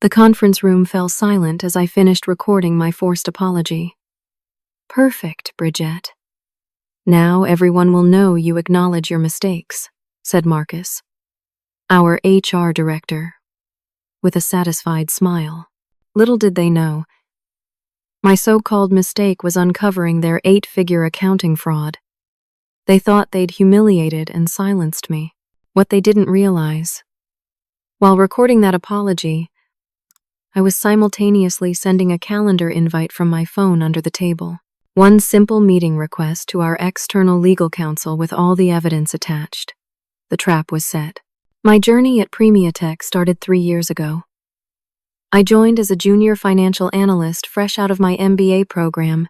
The conference room fell silent as I finished recording my forced apology. "Perfect, Bridgette. Now everyone will know you acknowledge your mistakes," said Marcus, our HR director, with a satisfied smile. Little did they know, my so-called mistake was uncovering their 8-figure accounting fraud. They thought they'd humiliated and silenced me. What they didn't realize, while recording that apology, I was simultaneously sending a calendar invite from my phone under the table. One simple meeting request to our external legal counsel with all the evidence attached. The trap was set. My journey at Bridgette started 3 years ago. I joined as a junior financial analyst fresh out of my MBA program,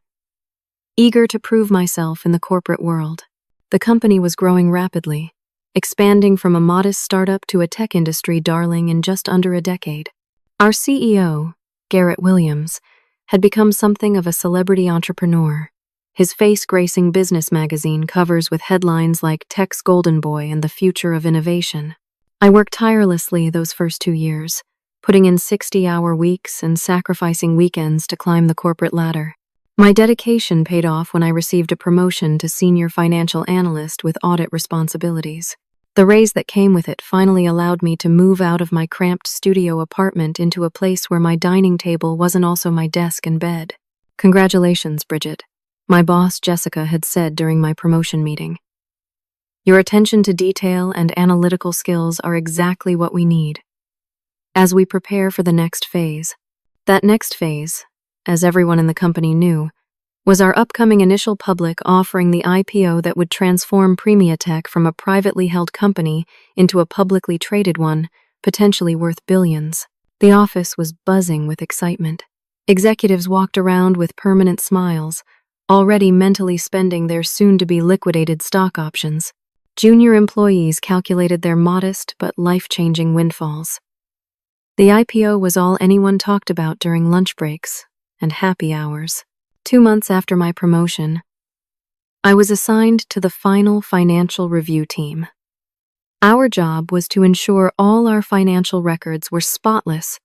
eager to prove myself in the corporate world. The company was growing rapidly, expanding from a modest startup to a tech industry darling in just under a decade. Our CEO, Garrett Williams, had become something of a celebrity entrepreneur, his face gracing business magazine covers with headlines like Tech's Golden Boy and the Future of Innovation. I worked tirelessly those first 2 years, putting in 60-hour weeks and sacrificing weekends to climb the corporate ladder. My dedication paid off when I received a promotion to senior financial analyst with audit responsibilities. The raise that came with it finally allowed me to move out of my cramped studio apartment into a place where my dining table wasn't also my desk and bed. "Congratulations, Bridgette," my boss Jessica had said during my promotion meeting. "Your attention to detail and analytical skills are exactly what we need as we prepare for the next phase." That next phase, as everyone in the company knew, was our upcoming initial public offering, the IPO that would transform Bridgette from a privately held company into a publicly traded one, potentially worth billions. The office was buzzing with excitement. Executives walked around with permanent smiles, already mentally spending their soon-to-be liquidated stock options. Junior employees calculated their modest but life-changing windfalls. The IPO was all anyone talked about during lunch breaks and happy hours. 2 months after my promotion, I was assigned to the final financial review team. Our job was to ensure all our financial records were spotless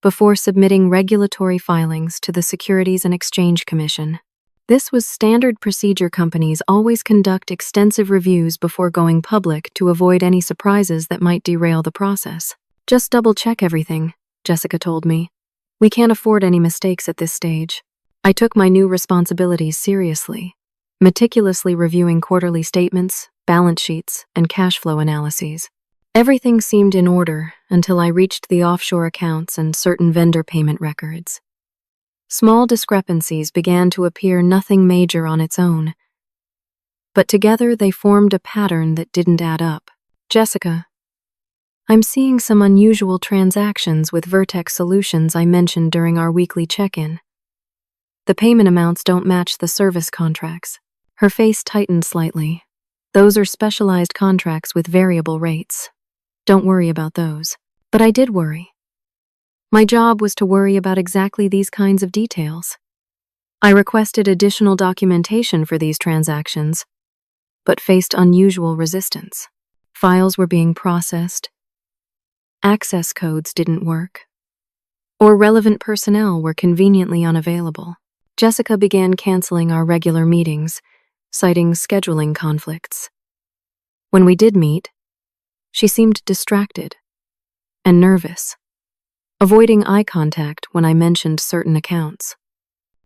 before submitting regulatory filings to the Securities and Exchange Commission. This was standard procedure. Companies always conduct extensive reviews before going public to avoid any surprises that might derail the process. "Just double-check everything," Jessica told me. "We can't afford any mistakes at this stage." I took my new responsibilities seriously, meticulously reviewing quarterly statements, balance sheets, and cash flow analyses. Everything seemed in order until I reached the offshore accounts and certain vendor payment records. Small discrepancies began to appear, nothing major on its own, but together they formed a pattern that didn't add up. "Jessica, I'm seeing some unusual transactions with Vertex Solutions I mentioned during our weekly check-in. The payment amounts don't match the service contracts." Her face tightened slightly. "Those are specialized contracts with variable rates. Don't worry about those." But I did worry. My job was to worry about exactly these kinds of details. I requested additional documentation for these transactions, but faced unusual resistance. Files were being processed, access codes didn't work, or relevant personnel were conveniently unavailable. Jessica began canceling our regular meetings, citing scheduling conflicts. When we did meet, she seemed distracted and nervous, avoiding eye contact when I mentioned certain accounts.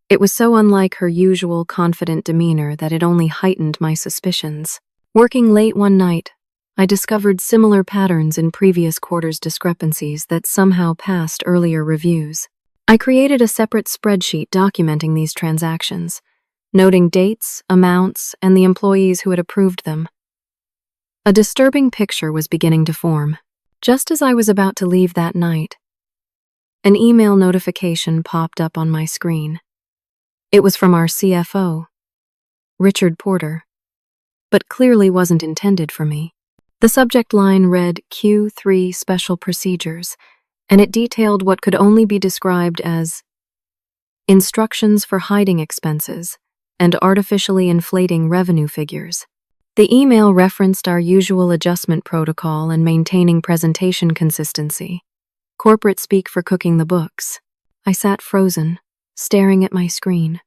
It was so unlike her usual confident demeanor that it only heightened my suspicions. Working late one night, I discovered similar patterns in previous quarters' discrepancies that somehow passed earlier reviews. I created a separate spreadsheet documenting these transactions, noting dates, amounts, and the employees who had approved them. A disturbing picture was beginning to form. Just as I was about to leave that night, an email notification popped up on my screen. It was from our CFO, Richard Porter, but clearly wasn't intended for me. The subject line read Q3 Special Procedures, and it detailed what could only be described as instructions for hiding expenses and artificially inflating revenue figures. The email referenced our usual adjustment protocol and maintaining presentation consistency, Corporate speak for cooking the books. I sat frozen, staring at my screen.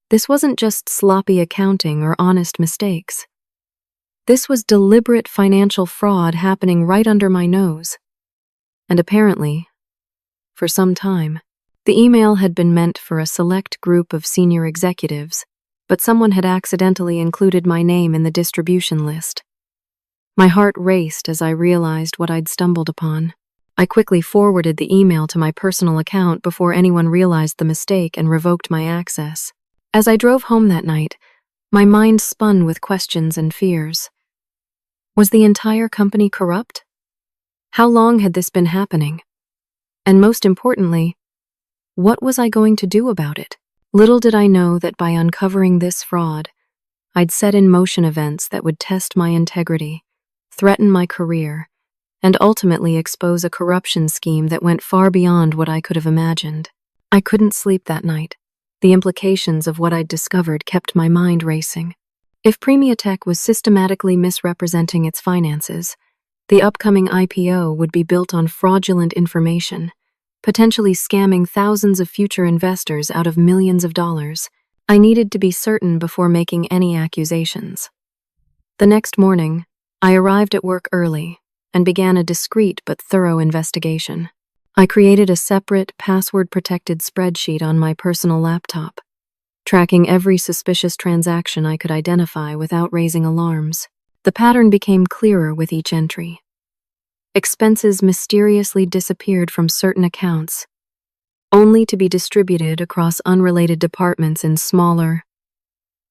This wasn't just sloppy accounting or honest mistakes. This was deliberate financial fraud happening right under my nose. And apparently, for some time, the email had been meant for a select group of senior executives, but someone had accidentally included my name in the distribution list. My heart raced as I realized what I'd stumbled upon. I quickly forwarded the email to my personal account before anyone realized the mistake and revoked my access. As I drove home that night, my mind spun with questions and fears. Was the entire company corrupt? How long had this been happening? And most importantly, what was I going to do about it? Little did I know that by uncovering this fraud, I'd set in motion events that would test my integrity, threaten my career, and ultimately expose a corruption scheme that went far beyond what I could have imagined. I couldn't sleep that night. The implications of what I'd discovered kept my mind racing. If Premiatech was systematically misrepresenting its finances, the upcoming IPO would be built on fraudulent information, potentially scamming thousands of future investors out of millions of dollars. I needed to be certain before making any accusations. The next morning, I arrived at work early and began a discreet but thorough investigation. I created a separate, password-protected spreadsheet on my personal laptop, tracking every suspicious transaction I could identify without raising alarms. The pattern became clearer with each entry. Expenses mysteriously disappeared from certain accounts, only to be distributed across unrelated departments in smaller,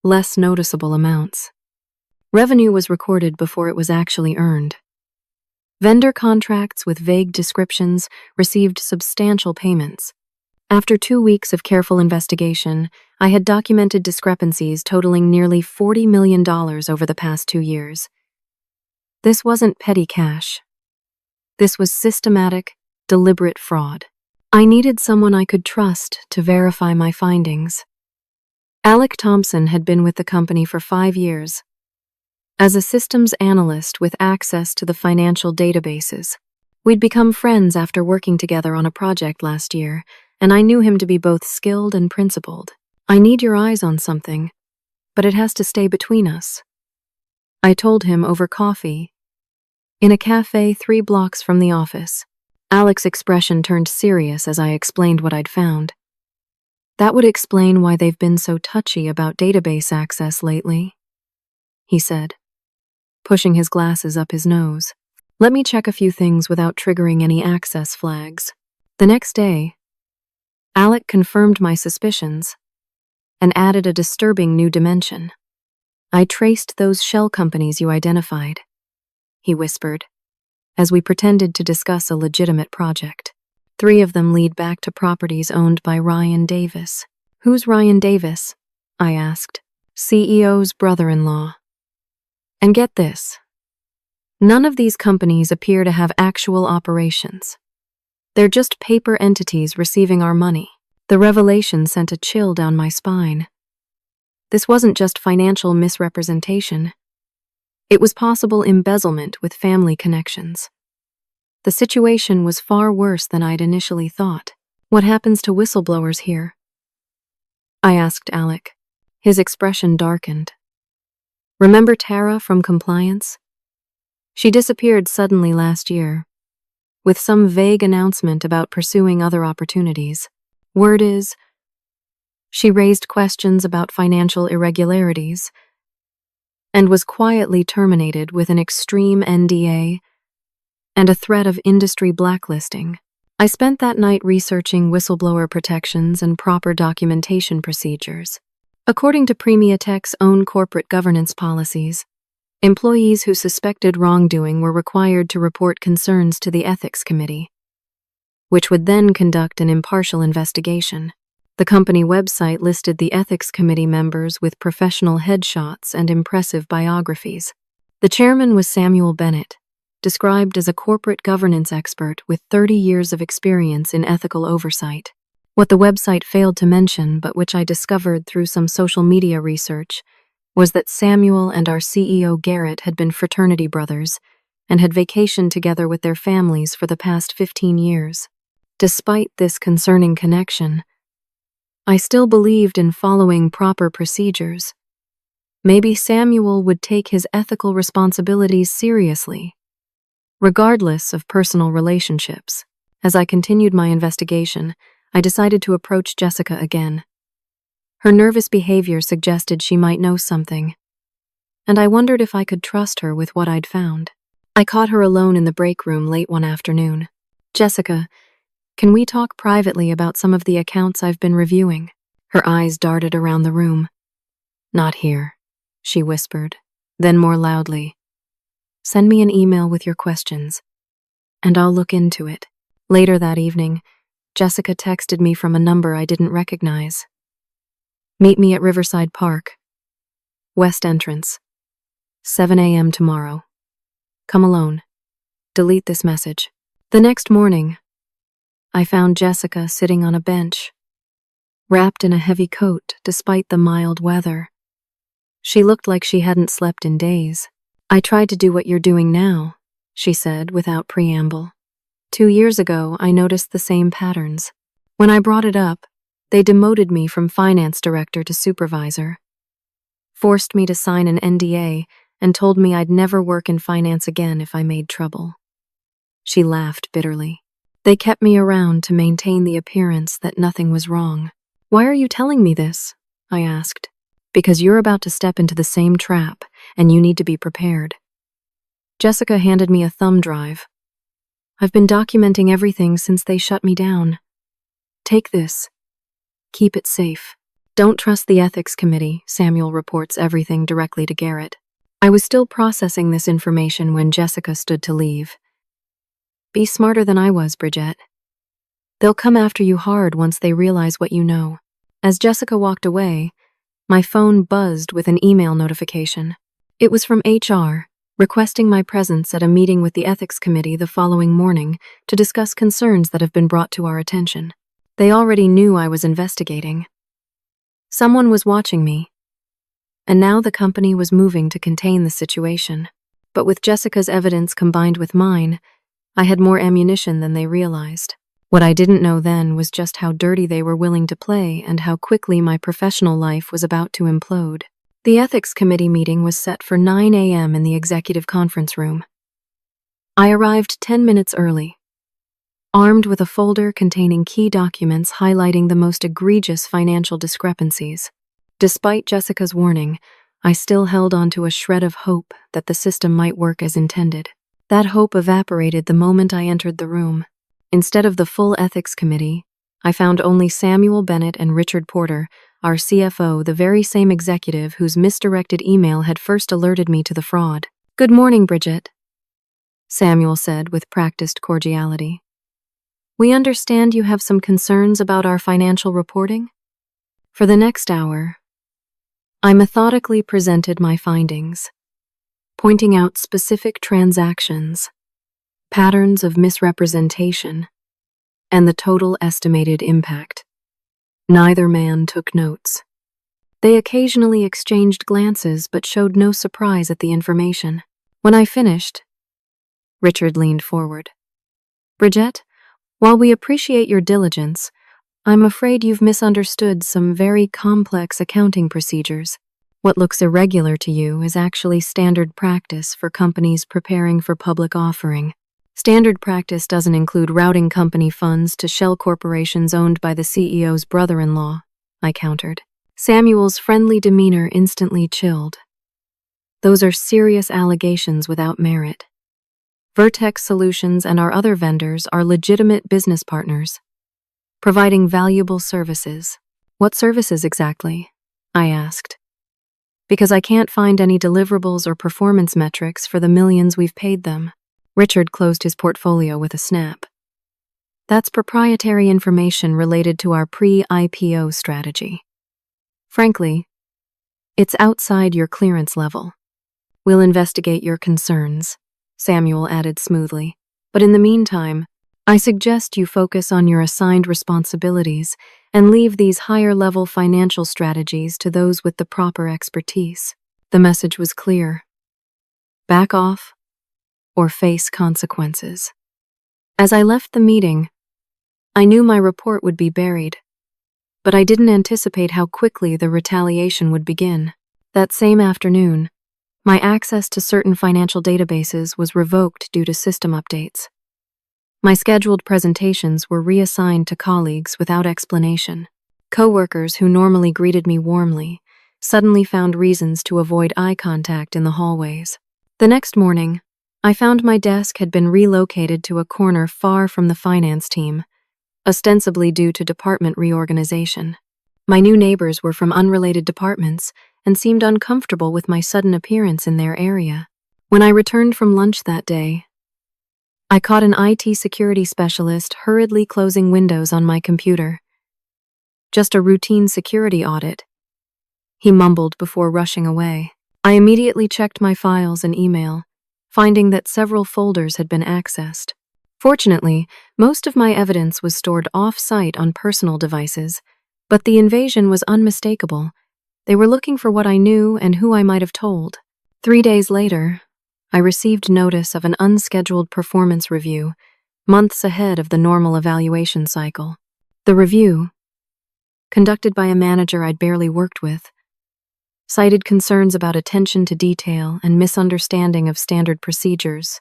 less noticeable amounts. Revenue was recorded before it was actually earned. Vendor contracts with vague descriptions received substantial payments. After 2 weeks of careful investigation, I had documented discrepancies totaling nearly $40 million over the past 2 years. This wasn't petty cash. This was systematic, deliberate fraud. I needed someone I could trust to verify my findings. Alec Thompson had been with the company for 5 years. As a systems analyst with access to the financial databases, we'd become friends after working together on a project last year, and I knew him to be both skilled and principled. I need your eyes on something, but it has to stay between us. I told him over coffee, in a cafe 3 blocks from the office. Alec's expression turned serious as I explained what I'd found. That would explain why they've been so touchy about database access lately, he said, pushing his glasses up his nose. Let me check a few things without triggering any access flags. The next day, Alec confirmed my suspicions and added a disturbing new dimension. I traced those shell companies you identified, he whispered, as we pretended to discuss a legitimate project. 3 of them lead back to properties owned by Ryan Davis. Who's Ryan Davis? I asked. CEO's brother-in-law. And get this, none of these companies appear to have actual operations. They're just paper entities receiving our money. The revelation sent a chill down my spine. This wasn't just financial misrepresentation. It was possible embezzlement with family connections. The situation was far worse than I'd initially thought. What happens to whistleblowers here? I asked Alec. His expression darkened. Remember Tara from compliance? She disappeared suddenly last year, with some vague announcement about pursuing other opportunities. Word is, she raised questions about financial irregularities and was quietly terminated with an extreme NDA and a threat of industry blacklisting. I spent that night researching whistleblower protections and proper documentation procedures. According to Premiatech's own corporate governance policies, employees who suspected wrongdoing were required to report concerns to the Ethics Committee, which would then conduct an impartial investigation. The company website listed the Ethics Committee members with professional headshots and impressive biographies. The chairman was Samuel Bennett, described as a corporate governance expert with 30 years of experience in ethical oversight. What the website failed to mention, but which I discovered through some social media research, was that Samuel and our CEO Garrett had been fraternity brothers, and had vacationed together with their families for the past 15 years. Despite this concerning connection, I still believed in following proper procedures. Maybe Samuel would take his ethical responsibilities seriously, regardless of personal relationships. As I continued my investigation, I decided to approach Jessica again. Her nervous behavior suggested she might know something, and I wondered if I could trust her with what I'd found. I caught her alone in the break room late one afternoon. "Jessica, can we talk privately about some of the accounts I've been reviewing?" Her eyes darted around the room. "Not here," she whispered, then more loudly, "Send me an email with your questions, and I'll look into it." Later that evening, Jessica texted me from a number I didn't recognize. "Meet me at Riverside Park, West Entrance, 7 a.m. tomorrow. Come alone. Delete this message." The next morning, I found Jessica sitting on a bench, wrapped in a heavy coat despite the mild weather. She looked like she hadn't slept in days. "I tried to do what you're doing now," she said without preamble. 2 years ago, I noticed the same patterns. When I brought it up, they demoted me from finance director to supervisor, forced me to sign an NDA, and told me I'd never work in finance again if I made trouble. She laughed bitterly. "They kept me around to maintain the appearance that nothing was wrong." "Why are you telling me this?" I asked. "Because you're about to step into the same trap, and you need to be prepared." Jessica handed me a thumb drive. "I've been documenting everything since they shut me down. Take this. Keep it safe. Don't trust the ethics committee. Samuel reports everything directly to Garrett." I was still processing this information when Jessica stood to leave. "Be smarter than I was, Bridgette. They'll come after you hard once they realize what you know." As Jessica walked away, my phone buzzed with an email notification. It was from HR, requesting my presence at a meeting with the ethics committee the following morning to discuss concerns that have been brought to our attention. They already knew I was investigating. Someone was watching me, and now the company was moving to contain the situation. But with Jessica's evidence combined with mine, I had more ammunition than they realized. What I didn't know then was just how dirty they were willing to play and how quickly my professional life was about to implode. The ethics committee meeting was set for 9 a.m. in the executive conference room. I arrived 10 minutes early, armed with a folder containing key documents highlighting the most egregious financial discrepancies. Despite Jessica's warning, I still held on to a shred of hope that the system might work as intended. That hope evaporated the moment I entered the room. Instead of the full ethics committee, I found only Samuel Bennett and Richard Porter, our CFO, the very same executive whose misdirected email had first alerted me to the fraud. "Good morning, Bridgette," Samuel said with practiced cordiality. "We understand you have some concerns about our financial reporting?" For the next hour, I methodically presented my findings, pointing out specific transactions, patterns of misrepresentation, and the total estimated impact. Neither man took notes. They occasionally exchanged glances but showed no surprise at the information. When I finished, Richard leaned forward. "Bridgette, while we appreciate your diligence, I'm afraid you've misunderstood some very complex accounting procedures. What looks irregular to you is actually standard practice for companies preparing for public offering. Standard practice doesn't include routing company funds to shell corporations owned by the CEO's brother-in-law," I countered. Samuel's friendly demeanor instantly chilled. "Those are serious allegations without merit. Vertex Solutions and our other vendors are legitimate business partners, providing valuable services." "What services exactly?" I asked. "Because I can't find any deliverables or performance metrics for the millions we've paid them." Richard closed his portfolio with a snap. "That's proprietary information related to our pre-IPO strategy. Frankly, it's outside your clearance level. We'll investigate your concerns," Samuel added smoothly. "But in the meantime, I suggest you focus on your assigned responsibilities and leave these higher-level financial strategies to those with the proper expertise." The message was clear. Back off, or face consequences. As I left the meeting, I knew my report would be buried, but I didn't anticipate how quickly the retaliation would begin. That same afternoon, my access to certain financial databases was revoked due to system updates. My scheduled presentations were reassigned to colleagues without explanation. Coworkers who normally greeted me warmly suddenly found reasons to avoid eye contact in the hallways. The next morning, I found my desk had been relocated to a corner far from the finance team, ostensibly due to department reorganization. My new neighbors were from unrelated departments and seemed uncomfortable with my sudden appearance in their area. When I returned from lunch that day, I caught an IT security specialist hurriedly closing windows on my computer. "Just a routine security audit," he mumbled before rushing away. I immediately checked my files and email, finding that several folders had been accessed. Fortunately, most of my evidence was stored off-site on personal devices, but the invasion was unmistakable. They were looking for what I knew and who I might have told. 3 days later, I received notice of an unscheduled performance review, months ahead of the normal evaluation cycle. The review, conducted by a manager I'd barely worked with, cited concerns about attention to detail and misunderstanding of standard procedures,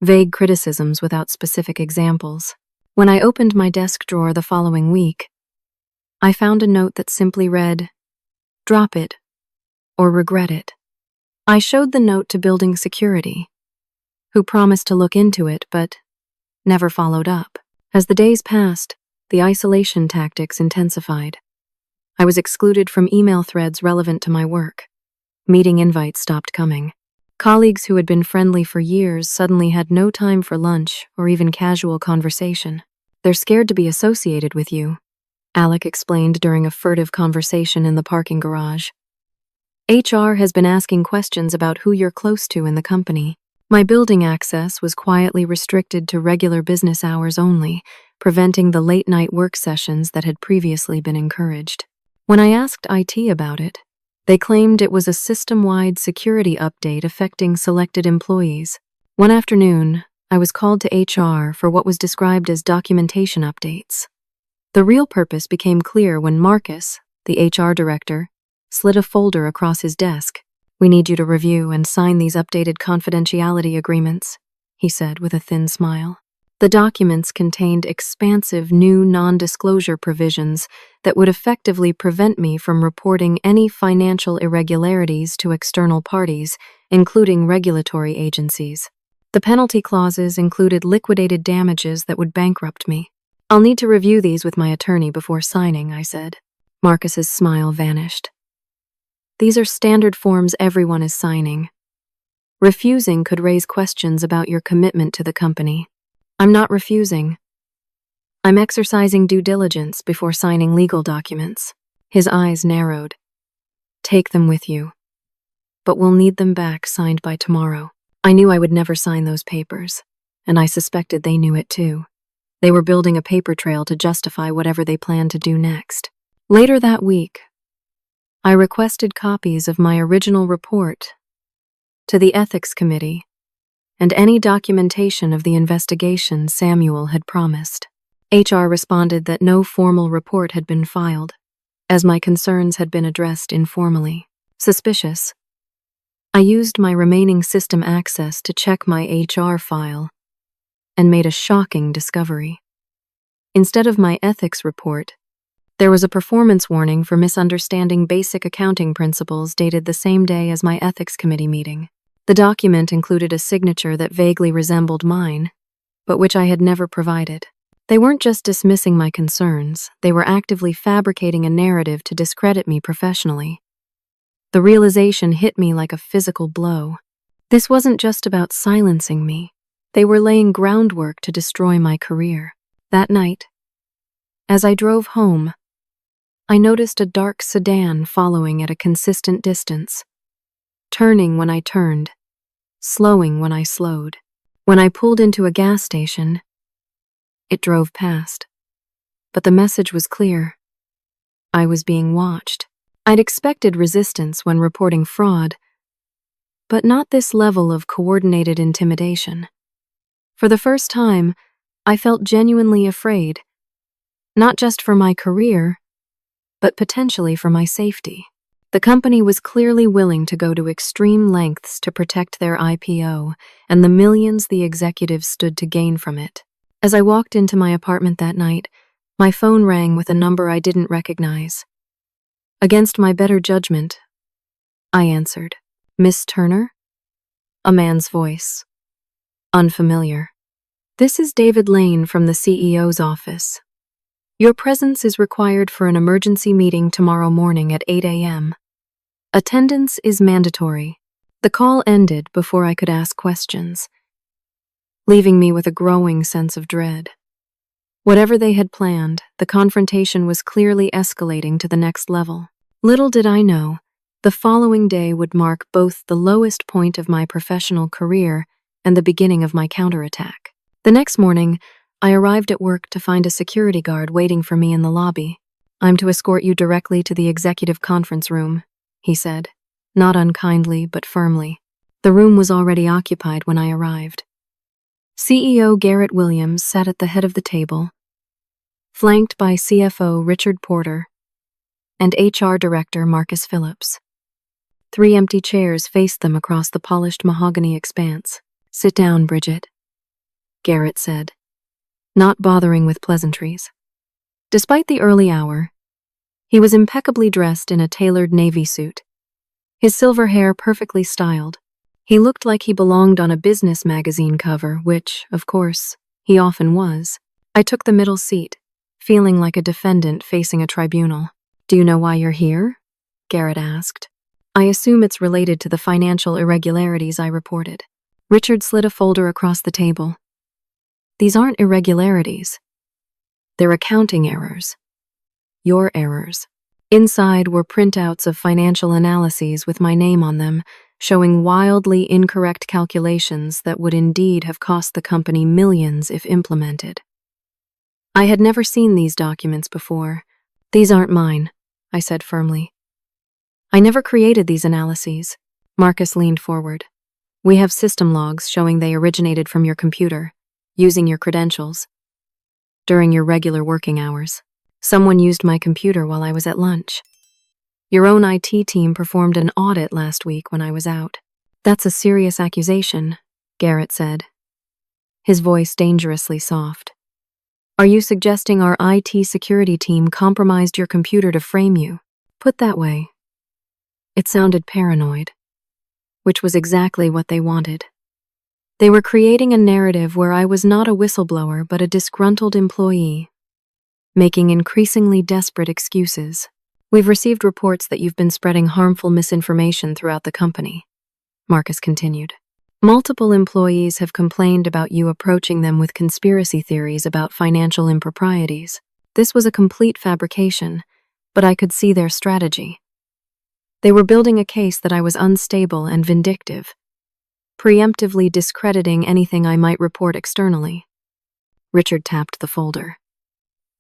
vague criticisms without specific examples. When I opened my desk drawer the following week, I found a note that simply read, "Drop it or regret it." I showed the note to building security, who promised to look into it but never followed up. As the days passed, the isolation tactics intensified. I was excluded from email threads relevant to my work. Meeting invites stopped coming. Colleagues who had been friendly for years suddenly had no time for lunch or even casual conversation. "They're scared to be associated with you," Alec explained during a furtive conversation in the parking garage. "HR has been asking questions about who you're close to in the company." My building access was quietly restricted to regular business hours only, preventing the late-night work sessions that had previously been encouraged. When I asked IT about it, they claimed it was a system-wide security update affecting selected employees. One afternoon, I was called to HR for what was described as documentation updates. The real purpose became clear when Marcus, the HR director, slid a folder across his desk. "We need you to review and sign these updated confidentiality agreements," he said with a thin smile. The documents contained expansive new non-disclosure provisions that would effectively prevent me from reporting any financial irregularities to external parties, including regulatory agencies. The penalty clauses included liquidated damages that would bankrupt me. "I'll need to review these with my attorney before signing," I said. Marcus's smile vanished. "These are standard forms everyone is signing. Refusing could raise questions about your commitment to the company." "I'm not refusing. I'm exercising due diligence before signing legal documents." His eyes narrowed. "Take them with you. But we'll need them back signed by tomorrow." I knew I would never sign those papers, and I suspected they knew it too. They were building a paper trail to justify whatever they planned to do next. Later that week, I requested copies of my original report to the ethics committee and any documentation of the investigation Samuel had promised. HR responded that no formal report had been filed, as my concerns had been addressed informally. Suspicious, I used my remaining system access to check my HR file and made a shocking discovery. Instead of my ethics report, there was a performance warning for misunderstanding basic accounting principles dated the same day as my ethics committee meeting. The document included a signature that vaguely resembled mine, but which I had never provided. They weren't just dismissing my concerns, they were actively fabricating a narrative to discredit me professionally. The realization hit me like a physical blow. This wasn't just about silencing me. They were laying groundwork to destroy my career. That night, as I drove home, I noticed a dark sedan following at a consistent distance, turning when I turned, slowing when I slowed. When I pulled into a gas station, it drove past. But the message was clear. I was being watched. I'd expected resistance when reporting fraud, but not this level of coordinated intimidation. For the first time, I felt genuinely afraid, not just for my career, but potentially for my safety. The company was clearly willing to go to extreme lengths to protect their IPO and the millions the executives stood to gain from it. As I walked into my apartment that night, my phone rang with a number I didn't recognize. Against my better judgment, I answered. "Miss Turner?" A man's voice. Unfamiliar. "This is David Lane from the CEO's office. Your presence is required for an emergency meeting tomorrow morning at 8 a.m. Attendance is mandatory." The call ended before I could ask questions, leaving me with a growing sense of dread. Whatever they had planned, the confrontation was clearly escalating to the next level. Little did I know, the following day would mark both the lowest point of my professional career and the beginning of my counterattack. The next morning, I arrived at work to find a security guard waiting for me in the lobby. "I'm to escort you directly to the executive conference room," he said, not unkindly but firmly. The room was already occupied when I arrived. CEO Garrett Williams sat at the head of the table, flanked by CFO Richard Porter and HR Director Marcus Phillips. 3 empty chairs faced them across the polished mahogany expanse. "Sit down, Bridgette," Garrett said, not bothering with pleasantries. Despite the early hour, he was impeccably dressed in a tailored navy suit, his silver hair perfectly styled. He looked like he belonged on a business magazine cover, which, of course, he often was. I took the middle seat, feeling like a defendant facing a tribunal. "Do you know why you're here?" Garrett asked. "I assume it's related to the financial irregularities I reported." Richard slid a folder across the table. "These aren't irregularities. They're accounting errors. Your errors." Inside were printouts of financial analyses with my name on them, showing wildly incorrect calculations that would indeed have cost the company millions if implemented. I had never seen these documents before. "These aren't mine," I said firmly. "I never created these analyses." Marcus leaned forward. "We have system logs showing they originated from your computer, using your credentials. During your regular working hours, someone used my computer while I was at lunch. Your own IT team performed an audit last week when I was out." "That's a serious accusation," Garrett said, his voice dangerously soft. "Are you suggesting our IT security team compromised your computer to frame you?" Put that way, it sounded paranoid, which was exactly what they wanted. They were creating a narrative where I was not a whistleblower but a disgruntled employee, making increasingly desperate excuses. "We've received reports that you've been spreading harmful misinformation throughout the company," Marcus continued. "Multiple employees have complained about you approaching them with conspiracy theories about financial improprieties. This was a complete fabrication, but I could see their strategy. They were building a case that I was unstable and vindictive, preemptively discrediting anything I might report externally." Richard tapped the folder.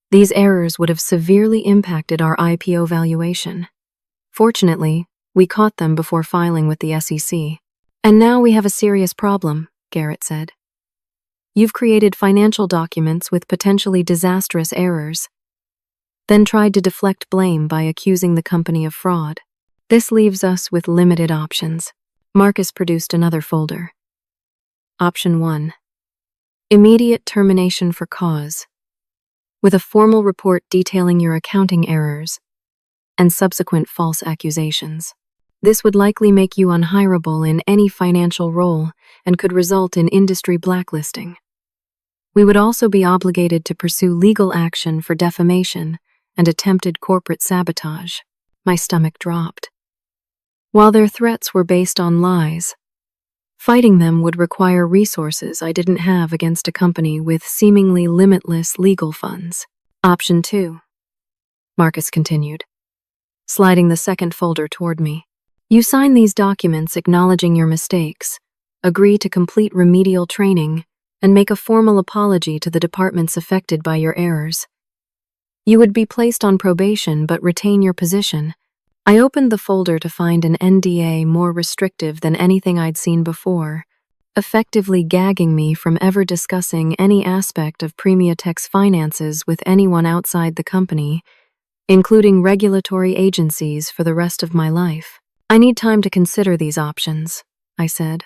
"These errors would have severely impacted our IPO valuation. Fortunately, we caught them before filing with the SEC. And now we have a serious problem," Garrett said. "You've created financial documents with potentially disastrous errors, then tried to deflect blame by accusing the company of fraud. This leaves us with limited options." Marcus produced another folder. Option 1. Immediate termination for cause, with a formal report detailing your accounting errors and subsequent false accusations. This would likely make you unhirable in any financial role and could result in industry blacklisting. We would also be obligated to pursue legal action for defamation and attempted corporate sabotage. My stomach dropped. While their threats were based on lies, fighting them would require resources I didn't have against a company with seemingly limitless legal funds. Option 2, Marcus continued, sliding the second folder toward me. You sign these documents acknowledging your mistakes, agree to complete remedial training, and make a formal apology to the departments affected by your errors. You would be placed on probation but retain your position. I opened the folder to find an NDA more restrictive than anything I'd seen before, effectively gagging me from ever discussing any aspect of Premiatech's finances with anyone outside the company, including regulatory agencies, for the rest of my life. I need time to consider these options, I said,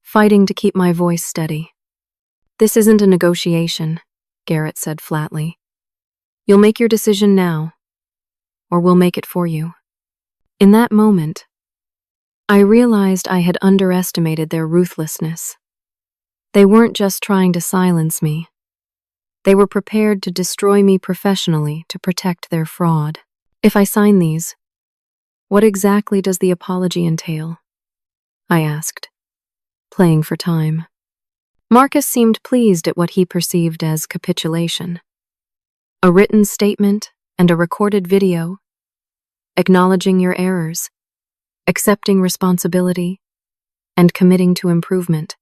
fighting to keep my voice steady. This isn't a negotiation, Garrett said flatly. You'll make your decision now, or we'll make it for you. In that moment, I realized I had underestimated their ruthlessness. They weren't just trying to silence me. They were prepared to destroy me professionally to protect their fraud. If I sign these, what exactly does the apology entail? I asked, playing for time. Marcus seemed pleased at what he perceived as capitulation. A written statement and a recorded video, acknowledging your errors, accepting responsibility, and committing to improvement.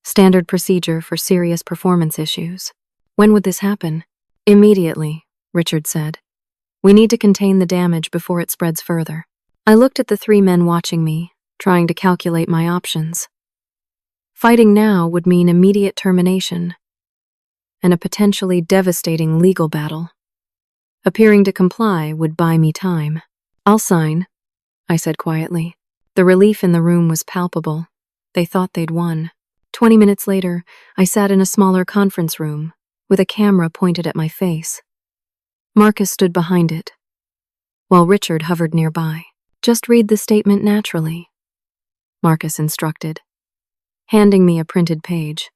Standard procedure for serious performance issues. When would this happen? Immediately, Richard said. We need to contain the damage before it spreads further. I looked at the three men watching me, trying to calculate my options. Fighting now would mean immediate termination and a potentially devastating legal battle. Appearing to comply would buy me time. I'll sign, I said quietly. The relief in the room was palpable. They thought they'd won. 20 minutes later, I sat in a smaller conference room, with a camera pointed at my face. Marcus stood behind it, while Richard hovered nearby. Just read the statement naturally, Marcus instructed, handing me a printed page.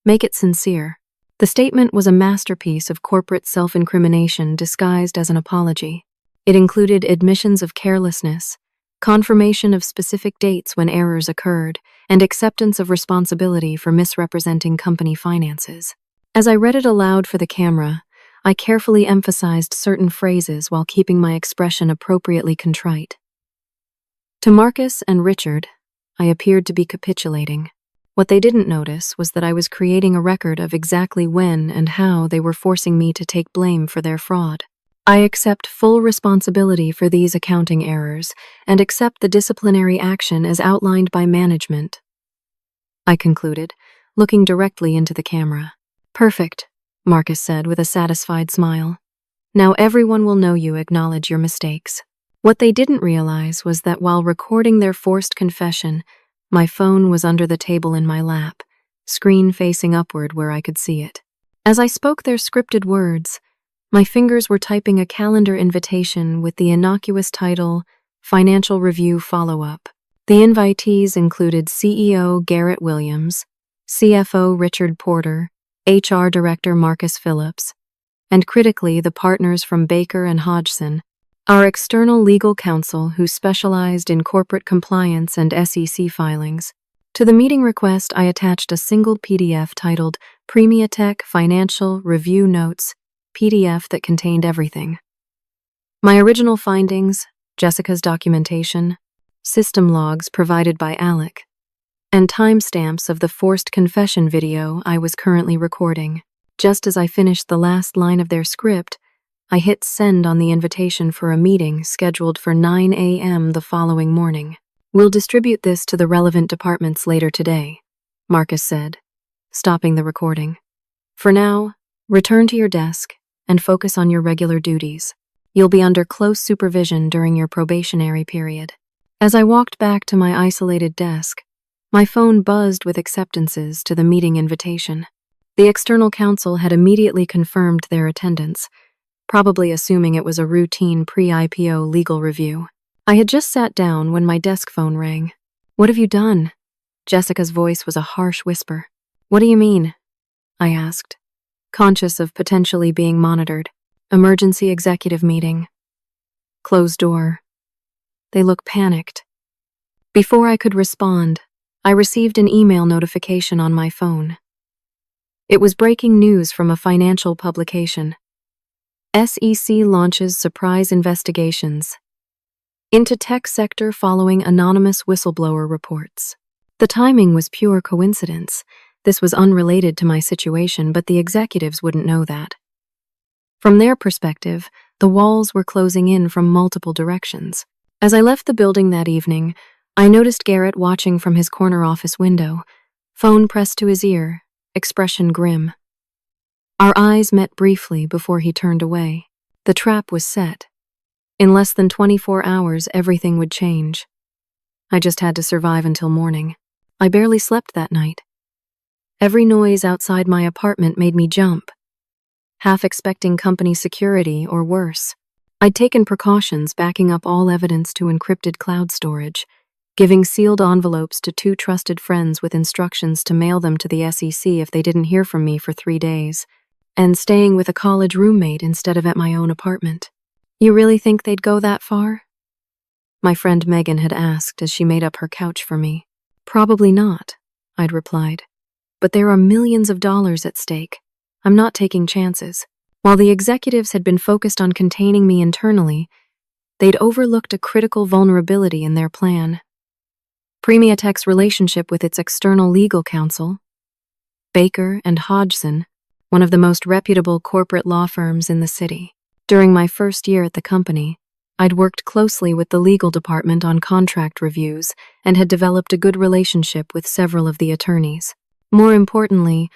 Make it sincere. The statement was a masterpiece of corporate self-incrimination disguised as an apology. It included admissions of carelessness, confirmation of specific dates when errors occurred, and acceptance of responsibility for misrepresenting company finances. As I read it aloud for the camera, I carefully emphasized certain phrases while keeping my expression appropriately contrite. To Marcus and Richard, I appeared to be capitulating. What they didn't notice was that I was creating a record of exactly when and how they were forcing me to take blame for their fraud. I accept full responsibility for these accounting errors and accept the disciplinary action as outlined by management, I concluded, looking directly into the camera. Perfect, Marcus said with a satisfied smile. Now everyone will know you acknowledge your mistakes. What they didn't realize was that while recording their forced confession, my phone was under the table in my lap, screen facing upward where I could see it. As I spoke their scripted words, my fingers were typing a calendar invitation with the innocuous title, Financial Review Follow-Up. The invitees included CEO Garrett Williams, CFO Richard Porter, HR Director Marcus Phillips, and critically the partners from Baker and Hodgson, our external legal counsel who specialized in corporate compliance and SEC filings. To the meeting request, I attached a single PDF titled Premiatech Financial Review Notes, PDF that contained everything. My original findings, Jessica's documentation, system logs provided by Alec, and timestamps of the forced confession video I was currently recording. Just as I finished the last line of their script, I hit send on the invitation for a meeting scheduled for 9 a.m. the following morning. We'll distribute this to the relevant departments later today, Marcus said, stopping the recording. For now, return to your desk and focus on your regular duties. You'll be under close supervision during your probationary period. As I walked back to my isolated desk, my phone buzzed with acceptances to the meeting invitation. The external counsel had immediately confirmed their attendance, probably assuming it was a routine pre-IPO legal review. I had just sat down when my desk phone rang. What have you done? Jessica's voice was a harsh whisper. What do you mean? I asked, conscious of potentially being monitored. Emergency executive meeting. Closed door. They look panicked. Before I could respond, I received an email notification on my phone. It was breaking news from a financial publication. SEC launches surprise investigations into tech sector following anonymous whistleblower reports. The timing was pure coincidence. This was unrelated to my situation, but the executives wouldn't know that. From their perspective, The walls were closing in from multiple directions. As I left the building that evening, I noticed Garrett watching from his corner office window, phone pressed to his ear, expression grim. Our eyes met briefly before he turned away. The trap was set. In less than 24 hours, everything would change. I just had to survive until morning. I barely slept that night. Every noise outside my apartment made me jump, half expecting company security or worse. I'd taken precautions, backing up all evidence to encrypted cloud storage, giving sealed envelopes to 2 trusted friends with instructions to mail them to the SEC if they didn't hear from me for 3 days, and staying with a college roommate instead of at my own apartment. You really think they'd go that far? My friend Megan had asked as she made up her couch for me. Probably not, I'd replied. But there are millions of dollars at stake. I'm not taking chances. While the executives had been focused on containing me internally, they'd overlooked a critical vulnerability in their plan. Premiatech's relationship with its external legal counsel, Baker and Hodgson, one of the most reputable corporate law firms in the city. During my first year at the company, I'd worked closely with the legal department on contract reviews and had developed a good relationship with several of the attorneys. More importantly,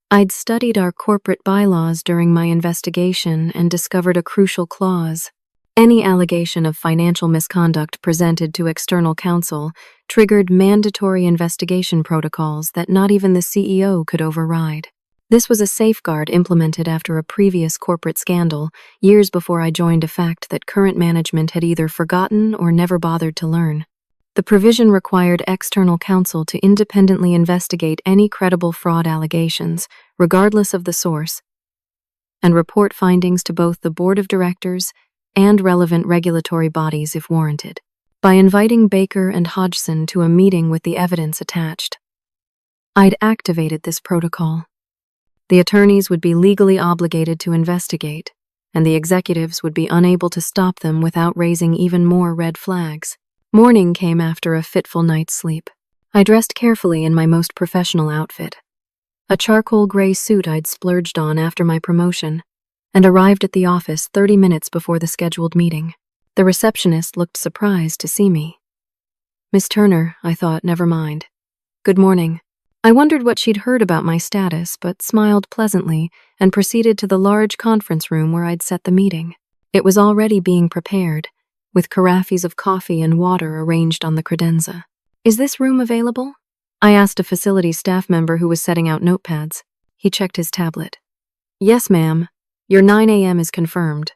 I'd studied our corporate bylaws during my investigation and discovered a crucial clause. Any allegation of financial misconduct presented to external counsel triggered mandatory investigation protocols that not even the CEO could override. This was a safeguard implemented after a previous corporate scandal, years before I joined, a fact that current management had either forgotten or never bothered to learn. The provision required external counsel to independently investigate any credible fraud allegations, regardless of the source, and report findings to both the board of directors and relevant regulatory bodies if warranted. By inviting Baker and Hodgson to a meeting with the evidence attached, I'd activated this protocol. The attorneys would be legally obligated to investigate, and the executives would be unable to stop them without raising even more red flags. Morning came after a fitful night's sleep. I dressed carefully in my most professional outfit, a charcoal gray suit I'd splurged on after my promotion, and arrived at the office 30 minutes before the scheduled meeting. The receptionist looked surprised to see me. Miss Turner, I thought, never mind. Good morning. I wondered what she'd heard about my status, but smiled pleasantly and proceeded to the large conference room where I'd set the meeting. It was already being prepared, with carafes of coffee and water arranged on the credenza. Is this room available? I asked a facilities staff member who was setting out notepads. He checked his tablet. Yes, ma'am. Your 9 a.m. is confirmed.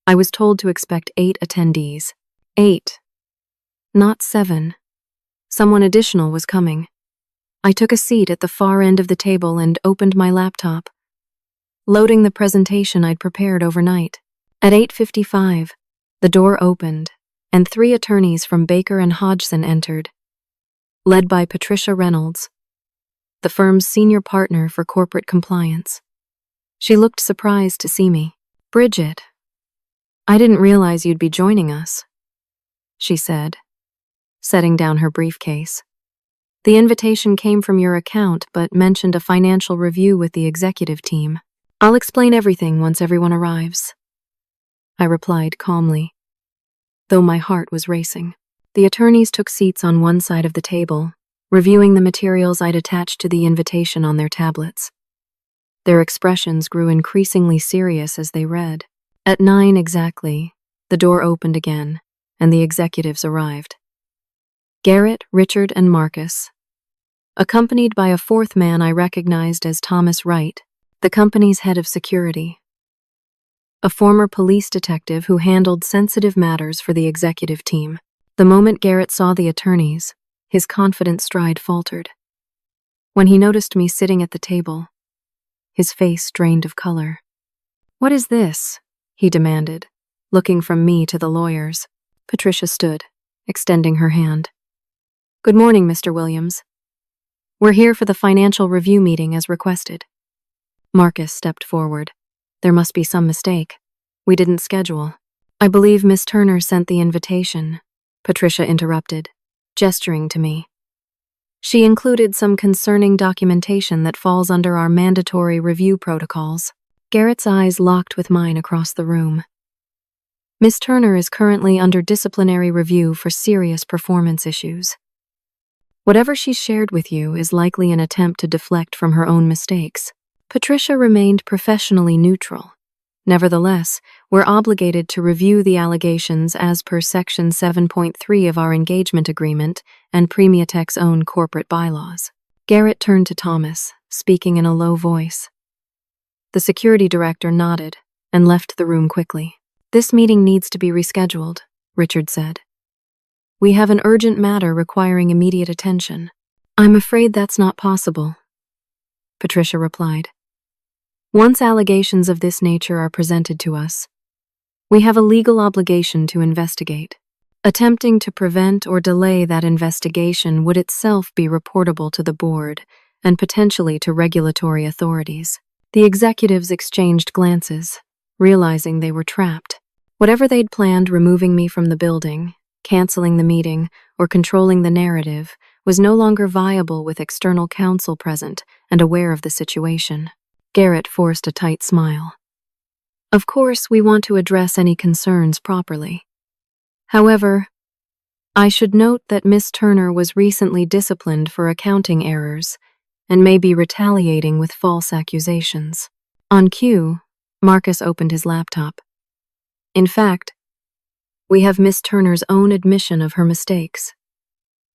I was told to expect 8 attendees. 8. Not 7. Someone additional was coming. I took a seat at the far end of the table and opened my laptop, loading the presentation I'd prepared overnight. At 8:55, the door opened, and 3 attorneys from Baker and Hodgson entered, led by Patricia Reynolds, the firm's senior partner for corporate compliance. She looked surprised to see me. Bridgette, I didn't realize you'd be joining us, she said, setting down her briefcase. The invitation came from your account, but mentioned a financial review with the executive team. I'll explain everything once everyone arrives, I replied calmly, though my heart was racing. The attorneys took seats on one side of the table, reviewing the materials I'd attached to the invitation on their tablets. Their expressions grew increasingly serious as they read. At 9 exactly, the door opened again, and the executives arrived. Garrett, Richard, and Marcus, accompanied by a 4th man I recognized as Thomas Wright, the company's head of security, a former police detective who handled sensitive matters for the executive team. The moment Garrett saw the attorneys, his confident stride faltered. When he noticed me sitting at the table, his face drained of color. What is this? He demanded, looking from me to the lawyers. Patricia stood, extending her hand. Good morning, Mr. Williams. We're here for the financial review meeting as requested. Marcus stepped forward. There must be some mistake. We didn't schedule. I believe Miss Turner sent the invitation, Patricia interrupted, gesturing to me. She included some concerning documentation that falls under our mandatory review protocols. Garrett's eyes locked with mine across the room. Miss Turner is currently under disciplinary review for serious performance issues. Whatever she's shared with you is likely an attempt to deflect from her own mistakes. Patricia remained professionally neutral. Nevertheless, we're obligated to review the allegations as per Section 7.3 of our engagement agreement and Premiatech's own corporate bylaws. Garrett turned to Thomas, speaking in a low voice. The security director nodded and left the room quickly. "This meeting needs to be rescheduled," Richard said. "We have an urgent matter requiring immediate attention." "I'm afraid that's not possible," Patricia replied. "Once allegations of this nature are presented to us, we have a legal obligation to investigate. Attempting to prevent or delay that investigation would itself be reportable to the board and potentially to regulatory authorities." The executives exchanged glances, realizing they were trapped. Whatever they'd planned, removing me from the building, canceling the meeting, or controlling the narrative, was no longer viable with external counsel present and aware of the situation. Garrett forced a tight smile. "Of course, we want to address any concerns properly. However, I should note that Miss Turner was recently disciplined for accounting errors and may be retaliating with false accusations." On cue, Marcus opened his laptop. "In fact, we have Miss Turner's own admission of her mistakes,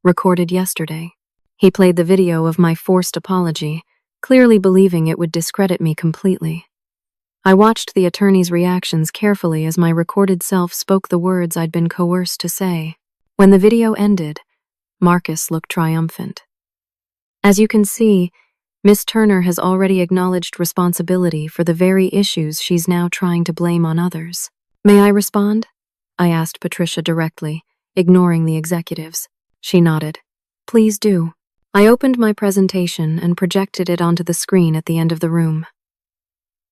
recorded yesterday." He played the video of my forced apology, clearly believing it would discredit me completely. I watched the attorney's reactions carefully as my recorded self spoke the words I'd been coerced to say. When the video ended, Marcus looked triumphant. "As you can see, Miss Turner has already acknowledged responsibility for the very issues she's now trying to blame on others." "May I respond?" I asked Patricia directly, ignoring the executives. She nodded. "Please do." I opened my presentation and projected it onto the screen at the end of the room.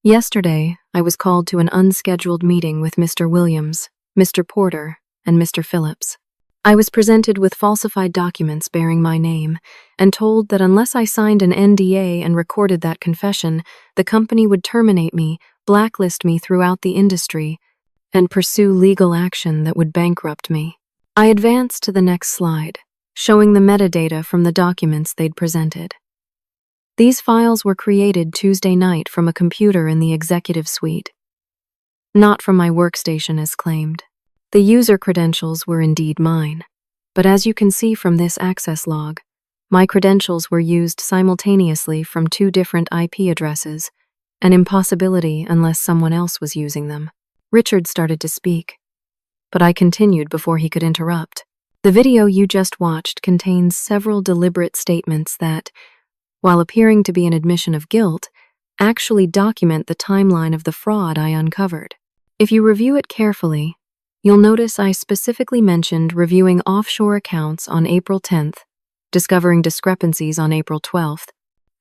Yesterday, I was called to an unscheduled meeting with Mr. Williams, Mr. Porter, and Mr. Phillips. I was presented with falsified documents bearing my name and told that unless I signed an NDA and recorded that confession, the company would terminate me, blacklist me throughout the industry, and pursue legal action that would bankrupt me. I advanced to the next slide, showing the metadata from the documents they'd presented. These files were created Tuesday night from a computer in the executive suite, not from my workstation as claimed. The user credentials were indeed mine, but as you can see from this access log, my credentials were used simultaneously from 2 different IP addresses, an impossibility unless someone else was using them. Richard started to speak, but I continued before he could interrupt. "The video you just watched contains several deliberate statements that, while appearing to be an admission of guilt, actually document the timeline of the fraud I uncovered. If you review it carefully, you'll notice I specifically mentioned reviewing offshore accounts on April 10th, discovering discrepancies on April 12th,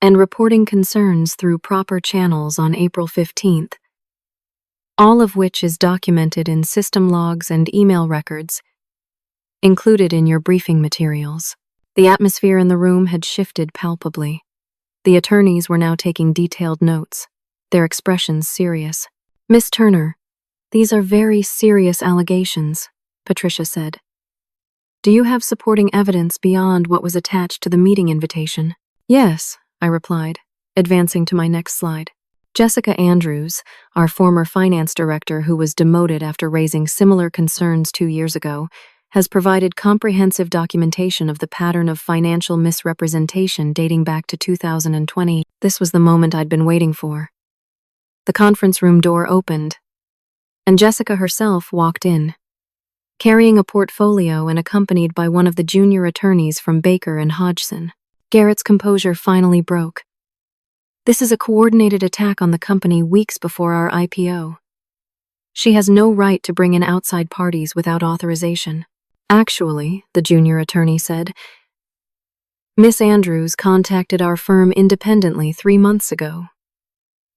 and reporting concerns through proper channels on April 15th, all of which is documented in system logs and email records included in your briefing materials." The atmosphere in the room had shifted palpably. The attorneys were now taking detailed notes, their expressions serious. "Miss Turner, these are very serious allegations," Patricia said. "Do you have supporting evidence beyond what was attached to the meeting invitation?" "Yes," I replied, advancing to my next slide. "Jessica Andrews, our former finance director who was demoted after raising similar concerns 2 years ago, has provided comprehensive documentation of the pattern of financial misrepresentation dating back to 2020. This was the moment I'd been waiting for. The conference room door opened, and Jessica herself walked in, carrying a portfolio and accompanied by one of the junior attorneys from Baker and Hodgson. Garrett's composure finally broke. "This is a coordinated attack on the company weeks before our IPO. She has no right to bring in outside parties without authorization." "Actually," the junior attorney said, "Miss Andrews contacted our firm independently 3 months ago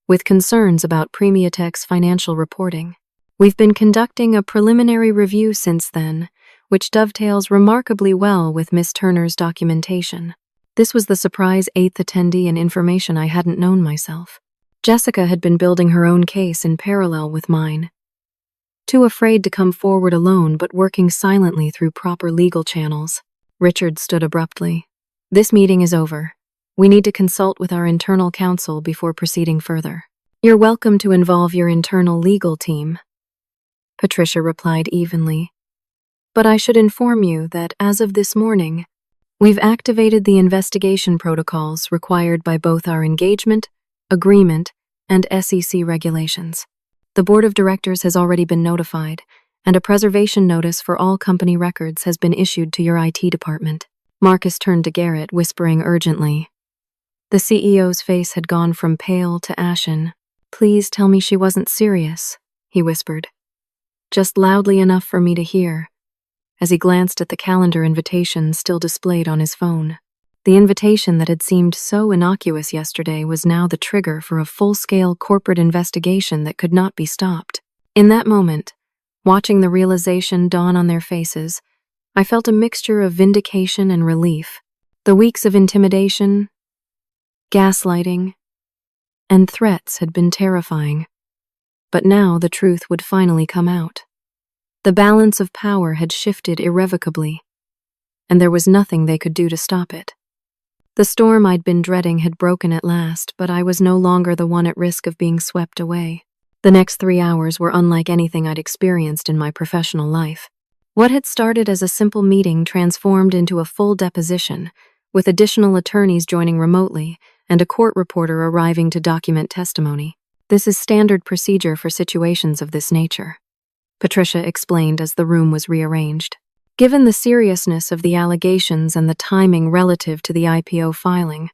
with concerns about Premiatech's financial reporting. We've been conducting a preliminary review since then, which dovetails remarkably well with Miss Turner's documentation." This was the surprise 8th attendee and information I hadn't known myself. Jessica had been building her own case in parallel with mine. too afraid to come forward alone but working silently through proper legal channels. Richard stood abruptly. "This meeting is over. We need to consult with our internal counsel before proceeding further." "You're welcome to involve your internal legal team," Patricia replied evenly. "But I should inform you that as of this morning, we've activated the investigation protocols required by both our engagement, agreement, and SEC regulations. The board of directors has already been notified, and a preservation notice for all company records has been issued to your IT department." Marcus turned to Garrett, whispering urgently. The CEO's face had gone from pale to ashen. "Please tell me she wasn't serious," he whispered, just loudly enough for me to hear, as he glanced at the calendar invitation still displayed on his phone. The invitation that had seemed so innocuous yesterday was now the trigger for a full-scale corporate investigation that could not be stopped. In that moment, watching the realization dawn on their faces, I felt a mixture of vindication and relief. The weeks of intimidation, gaslighting, and threats had been terrifying, but now the truth would finally come out. The balance of power had shifted irrevocably, and there was nothing they could do to stop it. The storm I'd been dreading had broken at last, but I was no longer the one at risk of being swept away. The next 3 hours were unlike anything I'd experienced in my professional life. What had started as a simple meeting transformed into a full deposition, with additional attorneys joining remotely and a court reporter arriving to document testimony. "This is standard procedure for situations of this nature," Patricia explained as the room was rearranged. "Given the seriousness of the allegations and the timing relative to the IPO filing,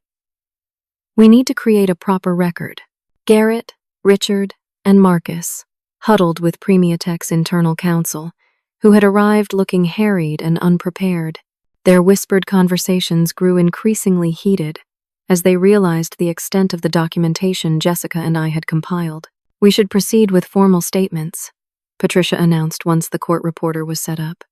we need to create a proper record." Garrett, Richard, and Marcus huddled with Premiatech's internal counsel, who had arrived looking harried and unprepared. Their whispered conversations grew increasingly heated as they realized the extent of the documentation Jessica and I had compiled. "We should proceed with formal statements," Patricia announced once the court reporter was set up.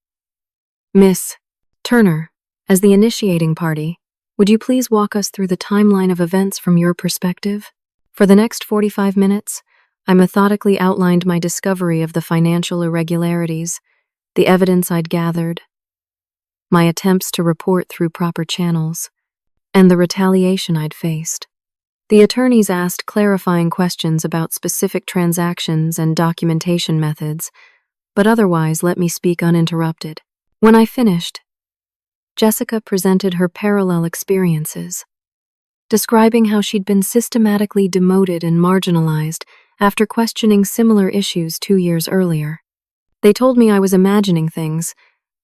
"Miss Turner, as the initiating party, would you please walk us through the timeline of events from your perspective?" For the next 45 minutes, I methodically outlined my discovery of the financial irregularities, the evidence I'd gathered, my attempts to report through proper channels, and the retaliation I'd faced. The attorneys asked clarifying questions about specific transactions and documentation methods, but otherwise let me speak uninterrupted. When I finished, Jessica presented her parallel experiences, describing how she'd been systematically demoted and marginalized after questioning similar issues 2 years earlier. "They told me I was imagining things,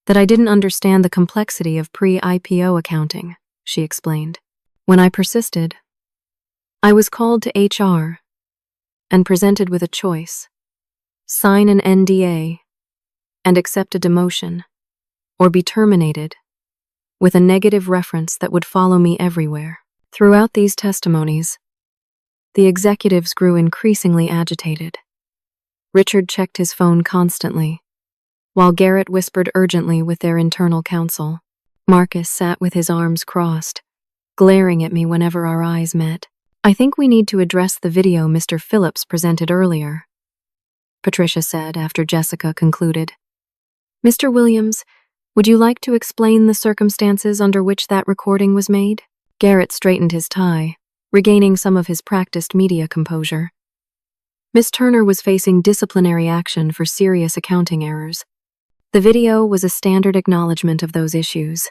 that I didn't understand the complexity of pre-IPO accounting," she explained. When I persisted, I was called to HR and presented with a choice: sign an NDA and accept a demotion, or be terminated, with a negative reference that would follow me everywhere. Throughout these testimonies, the executives grew increasingly agitated. Richard checked his phone constantly, while Garrett whispered urgently with their internal counsel. Marcus sat with his arms crossed, glaring at me whenever our eyes met. "I think we need to address the video Mr. Phillips presented earlier," Patricia said after Jessica concluded. "Mr. Williams, would you like to explain the circumstances under which that recording was made?" Garrett straightened his tie, regaining some of his practiced media composure. Miss Turner was facing disciplinary action for serious accounting errors. The video was a standard acknowledgement of those issues,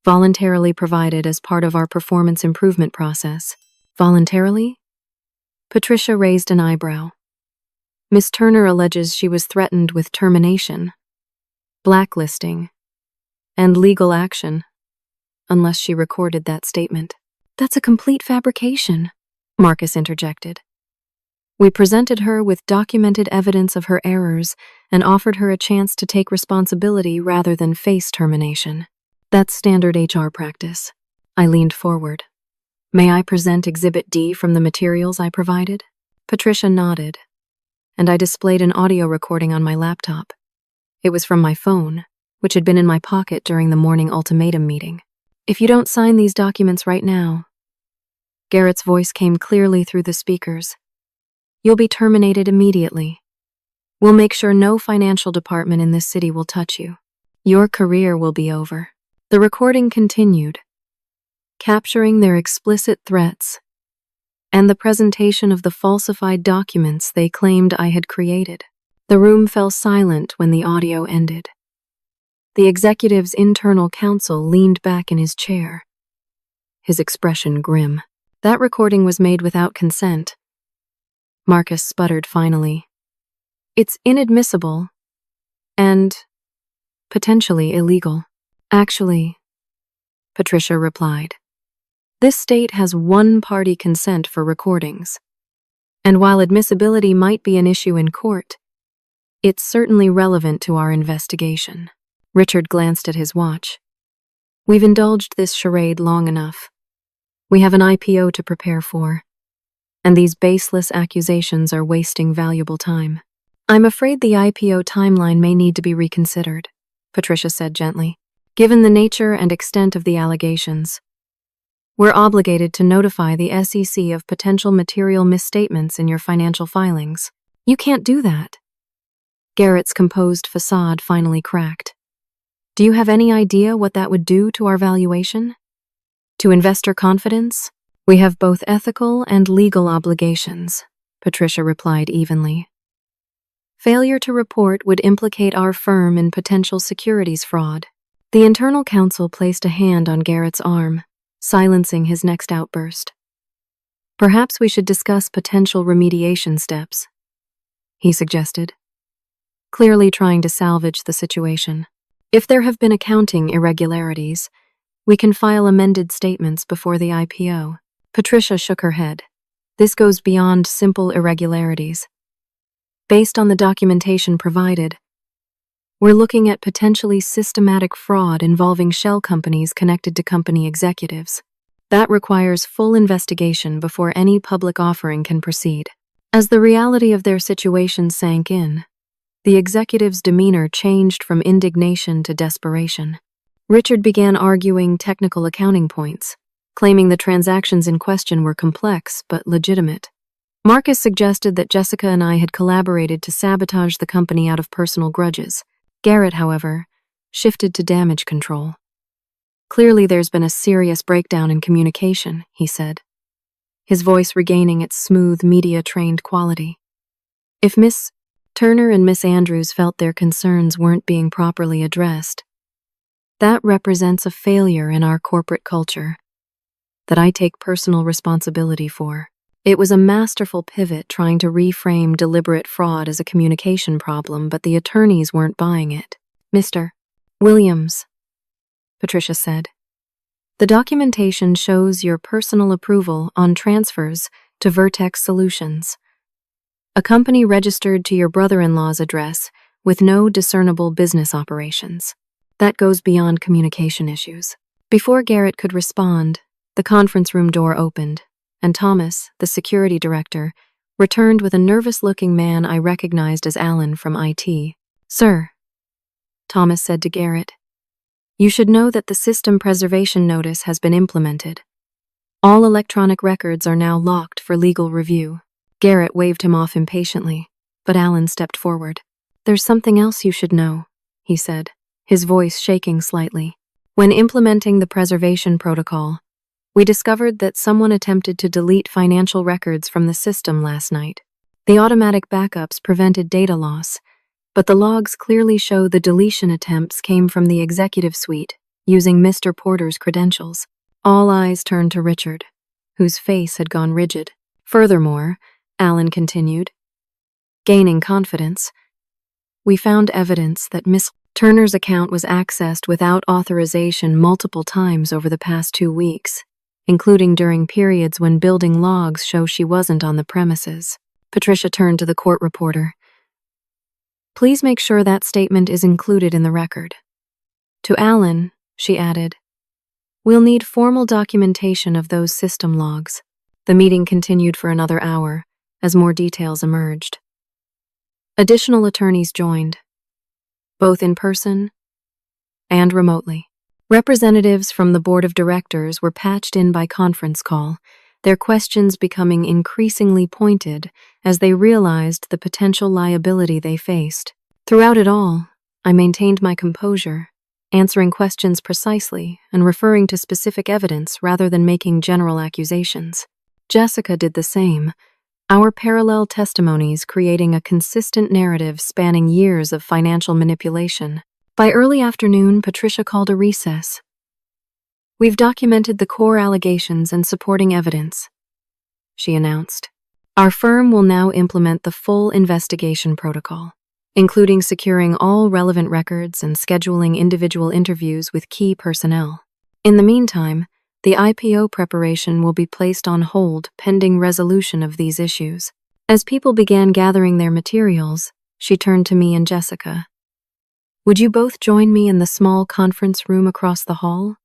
voluntarily provided as part of our performance improvement process. "Voluntarily?" Patricia raised an eyebrow. "Miss Turner alleges she was threatened with termination, blacklisting, and legal action, unless she recorded that statement." "That's a complete fabrication," Marcus interjected. "We presented her with documented evidence of her errors and offered her a chance to take responsibility rather than face termination. That's standard HR practice." I leaned forward. "May I present Exhibit D from the materials I provided?" Patricia nodded, and I displayed an audio recording on my laptop. It was from my phone, which had been in my pocket during the morning ultimatum meeting. "If you don't sign these documents right now," Garrett's voice came clearly through the speakers, "you'll be terminated immediately." We'll make sure no financial department in this city will touch you. Your career will be over." The recording continued, capturing their explicit threats and the presentation of the falsified documents they claimed I had created. The room fell silent when the audio ended. The executive's internal counsel leaned back in his chair, his expression grim. "That recording was made without consent," Marcus sputtered finally. "It's inadmissible and potentially illegal." "Actually," Patricia replied, "this state has one-party consent for recordings. And while admissibility might be an issue in court, it's certainly relevant to our investigation." Richard glanced at his watch. "We've indulged this charade long enough. We have an IPO to prepare for, and these baseless accusations are wasting valuable time." "I'm afraid the IPO timeline may need to be reconsidered," Patricia said gently. "Given the nature and extent of the allegations, we're obligated to notify the SEC of potential material misstatements in your financial filings." "You can't do that." Garrett's composed facade finally cracked. "Do you have any idea what that would do to our valuation? To investor confidence? We have both ethical and legal obligations," Patricia replied evenly. "Failure to report would implicate our firm in potential securities fraud." The internal counsel placed a hand on Garrett's arm, silencing his next outburst. "Perhaps we should discuss potential remediation steps," he suggested, clearly trying to salvage the situation. "If there have been accounting irregularities, we can file amended statements before the IPO." Patricia shook her head. "This goes beyond simple irregularities. Based on the documentation provided, we're looking at potentially systematic fraud involving shell companies connected to company executives. That requires full investigation before any public offering can proceed." As the reality of their situation sank in, the executive's demeanor changed from indignation to desperation. Richard began arguing technical accounting points, claiming the transactions in question were complex but legitimate. Marcus suggested that Jessica and I had collaborated to sabotage the company out of personal grudges. Garrett, however, shifted to damage control. "Clearly there's been a serious breakdown in communication," he said, his voice regaining its smooth, media-trained quality. "If Miss Turner and Miss Andrews felt their concerns weren't being properly addressed, that represents a failure in our corporate culture that I take personal responsibility for." It was a masterful pivot trying to reframe deliberate fraud as a communication problem, but the attorneys weren't buying it. "Mr. Williams," Patricia said, "the documentation shows your personal approval on transfers to Vertex Solutions, a company registered to your brother-in-law's address with no discernible business operations. That goes beyond communication issues." Before Garrett could respond, the conference room door opened, and Thomas, the security director, returned with a nervous-looking man I recognized as Alan from IT. "Sir," Thomas said to Garrett, "you should know that the system preservation notice has been implemented. All electronic records are now locked for legal review." Garrett waved him off impatiently, but Alan stepped forward. "There's something else you should know," he said, his voice shaking slightly. "When implementing the preservation protocol, we discovered that someone attempted to delete financial records from the system last night. The automatic backups prevented data loss, but the logs clearly show the deletion attempts came from the executive suite, using Mr. Porter's credentials." All eyes turned to Richard, whose face had gone rigid. "Furthermore," Alan continued, gaining confidence, "we found evidence that Miss Turner's account was accessed without authorization multiple times over the past 2 weeks, including during periods when building logs show she wasn't on the premises." Patricia turned to the court reporter. "Please make sure that statement is included in the record." To Alan, she added, "We'll need formal documentation of those system logs." The meeting continued for another hour, as more details emerged. Additional attorneys joined, both in person and remotely. Representatives from the board of directors were patched in by conference call, their questions becoming increasingly pointed as they realized the potential liability they faced. Throughout it all, I maintained my composure, answering questions precisely and referring to specific evidence rather than making general accusations. Jessica did the same, our parallel testimonies creating a consistent narrative spanning years of financial manipulation. By early afternoon, Patricia called a recess. "We've documented the core allegations and supporting evidence," she announced. "Our firm will now implement the full investigation protocol, including securing all relevant records and scheduling individual interviews with key personnel. In the meantime, the IPO preparation will be placed on hold pending resolution of these issues." As people began gathering their materials, she turned to me and Jessica. "Would you both join me in the small conference room across the hall?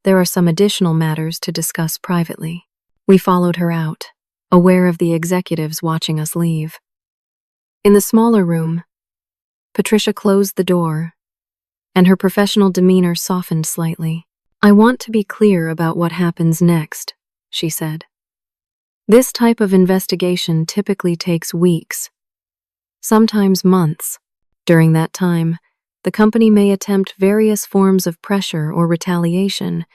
There are some additional matters to discuss privately." We followed her out, aware of the executives watching us leave. In the smaller room, Patricia closed the door, and her professional demeanor softened slightly. "I want to be clear about what happens next," she said. "This type of investigation typically takes weeks, sometimes months. During that time, the company may attempt various forms of pressure or retaliation,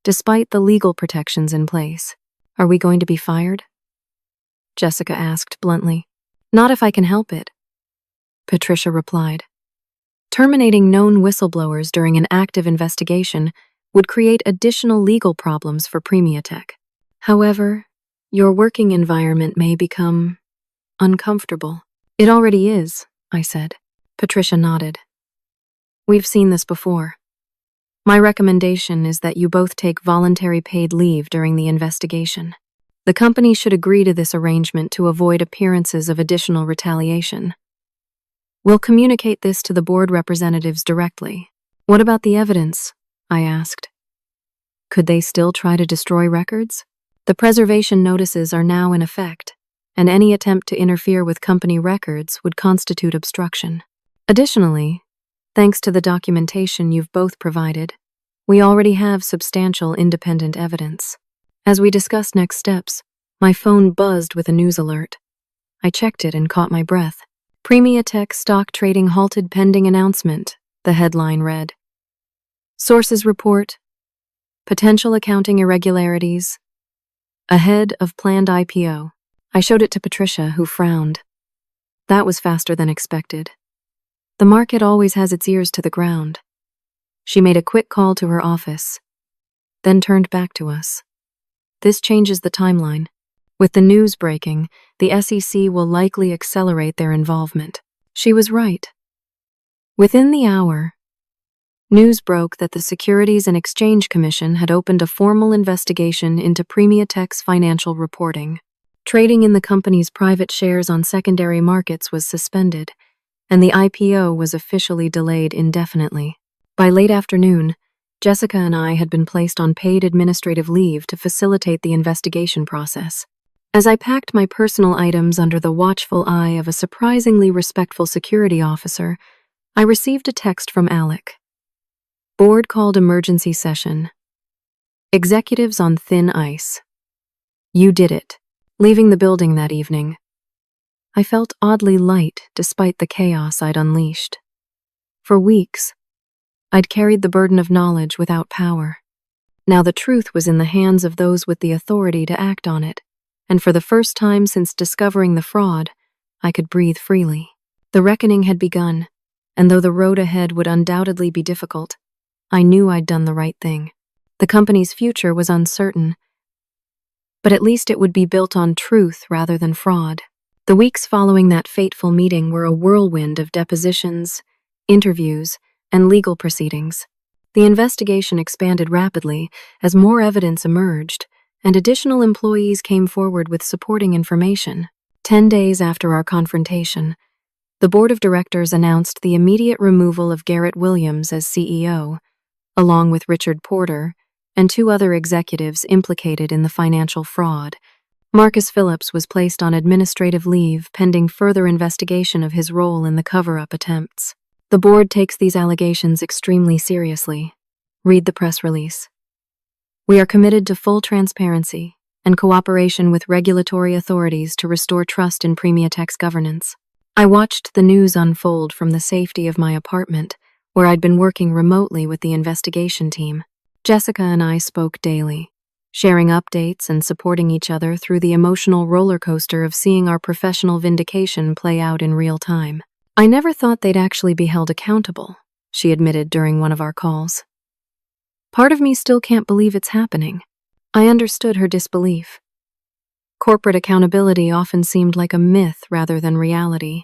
despite the legal protections in place. Are we going to be fired?" Jessica asked bluntly. "Not if I can help it," Patricia replied. "Terminating known whistleblowers during an active investigation would create additional legal problems for Bridgette. However, your working environment may become uncomfortable." "It already is," I said. Patricia nodded. "We've seen this before. My recommendation is that you both take voluntary paid leave during the investigation. The company should agree to this arrangement to avoid appearances of additional retaliation. We'll communicate this to the board representatives directly." "What about the evidence?" I asked. "Could they still try to destroy records?" "The preservation notices are now in effect, and any attempt to interfere with company records would constitute obstruction. Additionally, thanks to the documentation you've both provided, we already have substantial independent evidence." As we discussed next steps, my phone buzzed with a news alert. I checked it and caught my breath. "Bridgette stock trading halted pending announcement," the headline read. "Sources report potential accounting irregularities ahead of planned IPO." I showed it to Patricia, who frowned. That was faster than expected. The market always has its ears to the ground. She made a quick call to her office, then turned back to us. "This changes the timeline. With the news breaking, the SEC will likely accelerate their involvement." She was right. Within the hour, news broke that the Securities and Exchange Commission had opened a formal investigation into Bridgette's financial reporting. Trading in the company's private shares on secondary markets was suspended, and the IPO was officially delayed indefinitely. By late afternoon, Jessica and I had been placed on paid administrative leave to facilitate the investigation process. As I packed my personal items under the watchful eye of a surprisingly respectful security officer, I received a text from Alec. "Board called emergency session. Executives on thin ice. You did it." Leaving the building that evening, I felt oddly light despite the chaos I'd unleashed. For weeks, I'd carried the burden of knowledge without power. Now the truth was in the hands of those with the authority to act on it, and for the first time since discovering the fraud, I could breathe freely. The reckoning had begun, and though the road ahead would undoubtedly be difficult, I knew I'd done the right thing. The company's future was uncertain, but at least it would be built on truth rather than fraud. The weeks following that fateful meeting were a whirlwind of depositions, interviews, and legal proceedings. The investigation expanded rapidly as more evidence emerged, and additional employees came forward with supporting information. 10 days after our confrontation, the board of directors announced the immediate removal of Garrett Williams as CEO, along with Richard Porter and 2 other executives implicated in the financial fraud. Marcus Phillips was placed on administrative leave pending further investigation of his role in the cover-up attempts. The board takes these allegations extremely seriously. Read the press release. We are committed to full transparency, and cooperation with regulatory authorities to restore trust in Premiatech's governance. I watched the news unfold from the safety of my apartment, where I'd been working remotely with the investigation team. Jessica and I spoke daily, sharing updates and supporting each other through the emotional roller coaster of seeing our professional vindication play out in real time. "I never thought they'd actually be held accountable," she admitted during one of our calls. "Part of me still can't believe it's happening." I understood her disbelief. Corporate accountability often seemed like a myth rather than reality,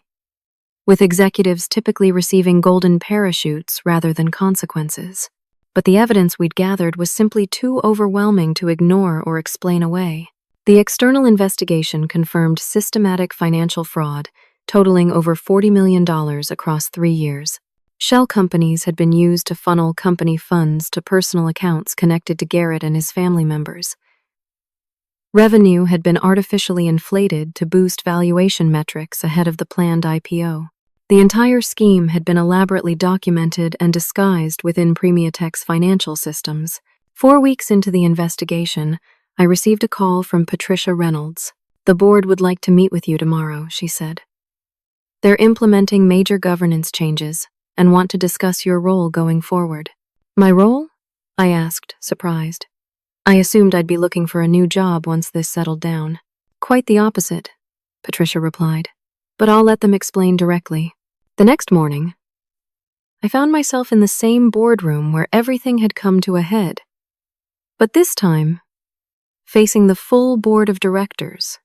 with executives typically receiving golden parachutes rather than consequences. But the evidence we'd gathered was simply too overwhelming to ignore or explain away. The external investigation confirmed systematic financial fraud, totaling over $40 million across 3 years. Shell companies had been used to funnel company funds to personal accounts connected to Garrett and his family members. Revenue had been artificially inflated to boost valuation metrics ahead of the planned IPO. The entire scheme had been elaborately documented and disguised within Premiatech's financial systems. 4 weeks into the investigation, I received a call from Patricia Reynolds. "The board would like to meet with you tomorrow," she said. "They're implementing major governance changes and want to discuss your role going forward." "My role?" I asked, surprised. I assumed I'd be looking for a new job once this settled down. "Quite the opposite," Patricia replied. "But I'll let them explain directly." The next morning, I found myself in the same boardroom where everything had come to a head. But this time, facing the full board of directors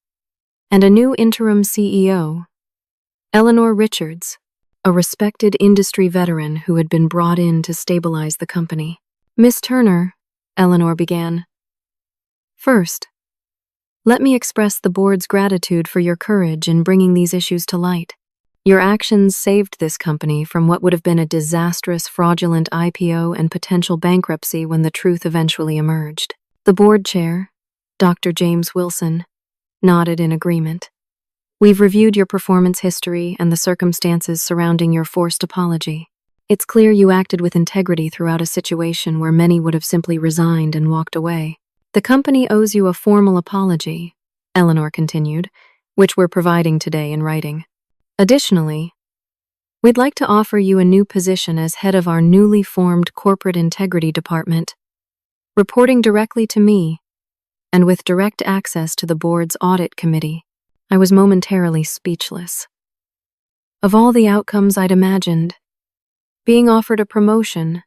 and a new interim CEO, Eleanor Richards, a respected industry veteran who had been brought in to stabilize the company. "Miss Turner," Eleanor began. "First, let me express the board's gratitude for your courage in bringing these issues to light. Your actions saved this company from what would have been a disastrous, fraudulent IPO and potential bankruptcy when the truth eventually emerged." The board chair, Dr. James Wilson, nodded in agreement. "We've reviewed your performance history and the circumstances surrounding your forced apology. It's clear you acted with integrity throughout a situation where many would have simply resigned and walked away. The company owes you a formal apology," Eleanor continued, "which we're providing today in writing. Additionally, we'd like to offer you a new position as head of our newly formed Corporate Integrity Department, reporting directly to me and with direct access to the board's audit committee." I was momentarily speechless. Of all the outcomes I'd imagined, being offered a promotion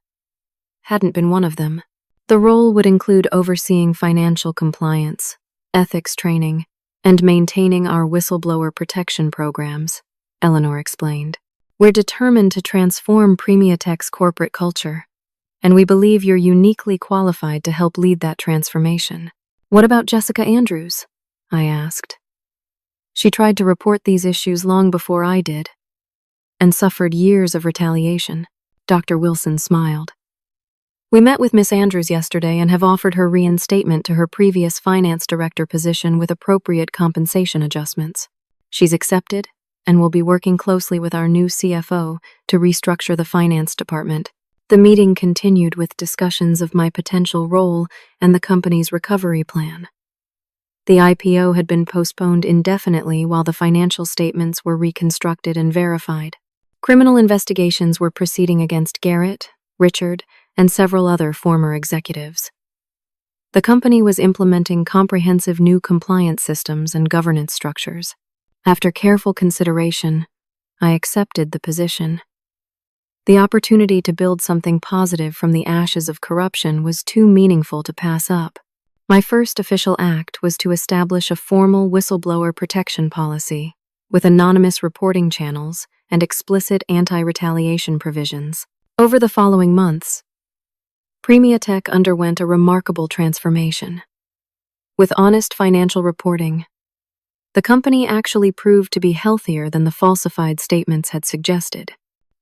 hadn't been one of them. The role would include overseeing financial compliance, ethics training, and maintaining our whistleblower protection programs, Eleanor explained. "We're determined to transform Premiatech's corporate culture, and we believe you're uniquely qualified to help lead that transformation." "What about Jessica Andrews?" I asked. "She tried to report these issues long before I did, and suffered years of retaliation." Dr. Wilson smiled. "We met with Miss Andrews yesterday and have offered her reinstatement to her previous finance director position with appropriate compensation adjustments. She's accepted and will be working closely with our new CFO to restructure the finance department." The meeting continued with discussions of my potential role and the company's recovery plan. The IPO had been postponed indefinitely while the financial statements were reconstructed and verified. Criminal investigations were proceeding against Garrett, Richard, and several other former executives. The company was implementing comprehensive new compliance systems and governance structures. After careful consideration, I accepted the position. The opportunity to build something positive from the ashes of corruption was too meaningful to pass up. My first official act was to establish a formal whistleblower protection policy with anonymous reporting channels and explicit anti-retaliation provisions. Over the following months, Premiatech underwent a remarkable transformation. With honest financial reporting, the company actually proved to be healthier than the falsified statements had suggested.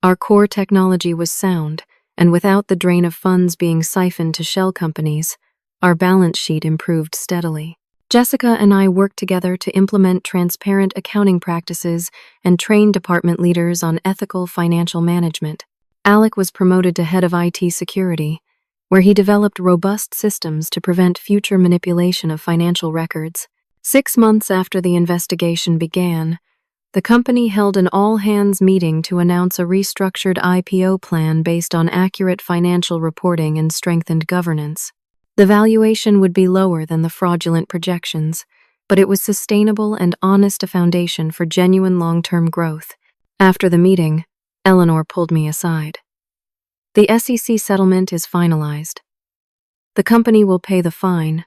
Our core technology was sound, and without the drain of funds being siphoned to shell companies, our balance sheet improved steadily. Jessica and I worked together to implement transparent accounting practices and train department leaders on ethical financial management. Alec was promoted to head of IT security, where he developed robust systems to prevent future manipulation of financial records. 6 months after the investigation began, the company held an all-hands meeting to announce a restructured IPO plan based on accurate financial reporting and strengthened governance. The valuation would be lower than the fraudulent projections, but it was sustainable and honest a foundation for genuine long-term growth. After the meeting, Eleanor pulled me aside. The SEC settlement is finalized. The company will pay the fine,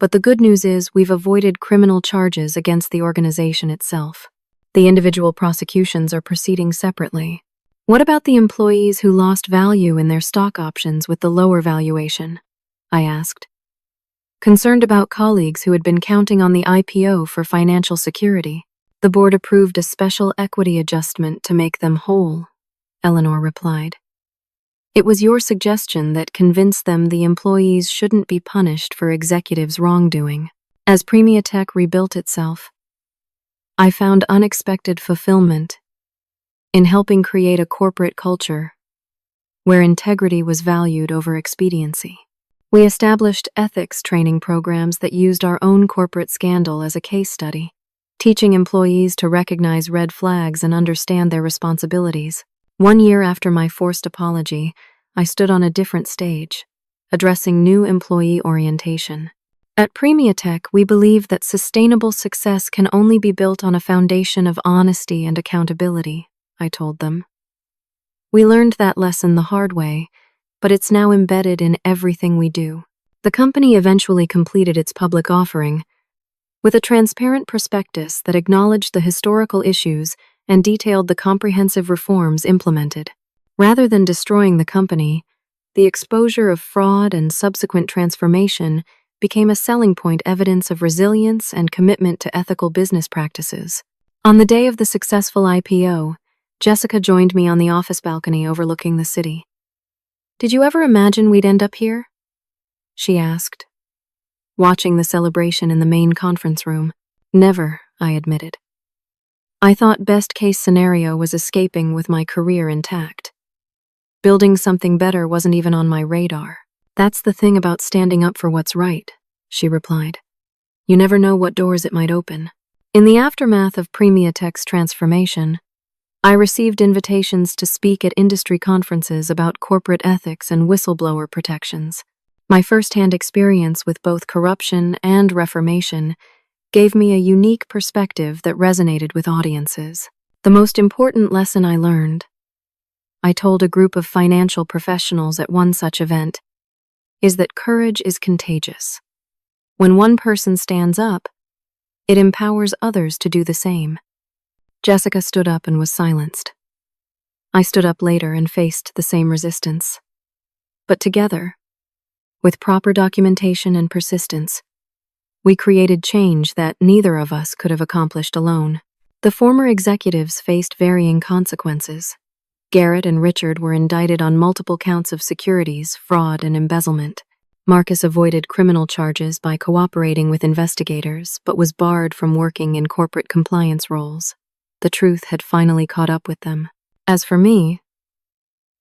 but the good news is we've avoided criminal charges against the organization itself. The individual prosecutions are proceeding separately. What about the employees who lost value in their stock options with the lower valuation? I asked, concerned about colleagues who had been counting on the IPO for financial security. The board approved a special equity adjustment to make them whole, Eleanor replied. It was your suggestion that convinced them the employees shouldn't be punished for executives' wrongdoing. As Bridgette rebuilt itself, I found unexpected fulfillment in helping create a corporate culture where integrity was valued over expediency. We established ethics training programs that used our own corporate scandal as a case study, teaching employees to recognize red flags and understand their responsibilities. 1 year after my forced apology, I stood on a different stage, addressing new employee orientation. At Bridgette, we believe that sustainable success can only be built on a foundation of honesty and accountability, I told them. We learned that lesson the hard way, but it's now embedded in everything we do. The company eventually completed its public offering with a transparent prospectus that acknowledged the historical issues and detailed the comprehensive reforms implemented. Rather than destroying the company, the exposure of fraud and subsequent transformation became a selling point, evidence of resilience and commitment to ethical business practices. On the day of the successful IPO, Jessica joined me on the office balcony overlooking the city. "Did you ever imagine we'd end up here?" she asked, watching the celebration in the main conference room. "Never," I admitted. "I thought best-case scenario was escaping with my career intact. Building something better wasn't even on my radar." "That's the thing about standing up for what's right," she replied. "You never know what doors it might open." In the aftermath of Bridgette's transformation, I received invitations to speak at industry conferences about corporate ethics and whistleblower protections. My first-hand experience with both corruption and reformation gave me a unique perspective that resonated with audiences. The most important lesson I learned, I told a group of financial professionals at one such event, is that courage is contagious. When one person stands up, it empowers others to do the same. Jessica stood up and was silenced. I stood up later and faced the same resistance. But together, with proper documentation and persistence, we created change that neither of us could have accomplished alone. The former executives faced varying consequences. Garrett and Richard were indicted on multiple counts of securities, fraud, and embezzlement. Marcus avoided criminal charges by cooperating with investigators, but was barred from working in corporate compliance roles. The truth had finally caught up with them. As for me,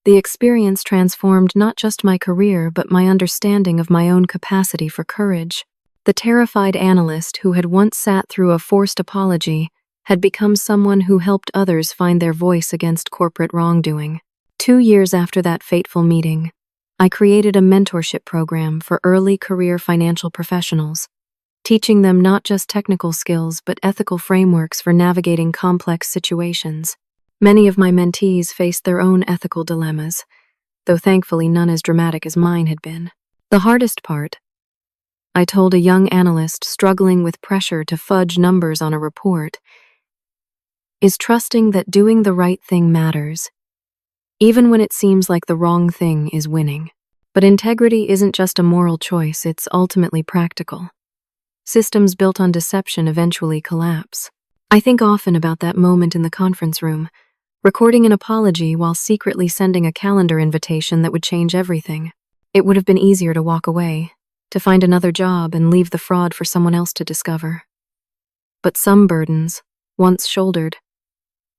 the experience transformed not just my career, but my understanding of my own capacity for courage. The terrified analyst who had once sat through a forced apology had become someone who helped others find their voice against corporate wrongdoing. 2 years after that fateful meeting, I created a mentorship program for early career financial professionals, teaching them not just technical skills but ethical frameworks for navigating complex situations. Many of my mentees faced their own ethical dilemmas, though thankfully none as dramatic as mine had been. The hardest part, I told a young analyst struggling with pressure to fudge numbers on a report, is trusting that doing the right thing matters, even when it seems like the wrong thing is winning. But integrity isn't just a moral choice, it's ultimately practical. Systems built on deception eventually collapse. I think often about that moment in the conference room, recording an apology while secretly sending a calendar invitation that would change everything. It would have been easier to walk away, to find another job and leave the fraud for someone else to discover. But some burdens, once shouldered,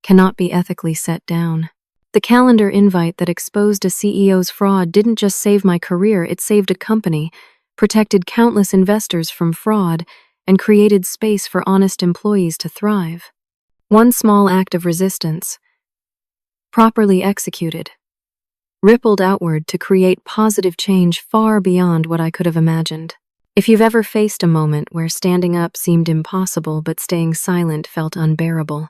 cannot be ethically set down. The calendar invite that exposed a CEO's fraud didn't just save my career, it saved a company, protected countless investors from fraud, and created space for honest employees to thrive. One small act of resistance, properly executed, rippled outward to create positive change far beyond what I could have imagined. If you've ever faced a moment where standing up seemed impossible but staying silent felt unbearable,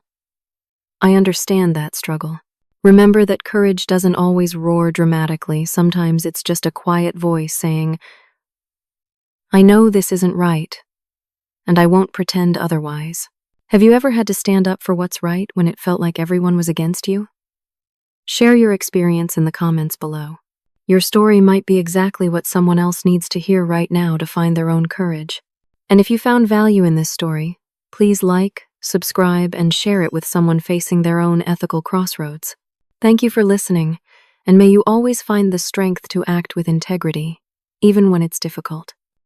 I understand that struggle. Remember that courage doesn't always roar dramatically. Sometimes it's just a quiet voice saying, "I know this isn't right, and I won't pretend otherwise." Have you ever had to stand up for what's right when it felt like everyone was against you? Share your experience in the comments below. Your story might be exactly what someone else needs to hear right now to find their own courage. And if you found value in this story, please like, subscribe, and share it with someone facing their own ethical crossroads. Thank you for listening, and may you always find the strength to act with integrity, even when it's difficult.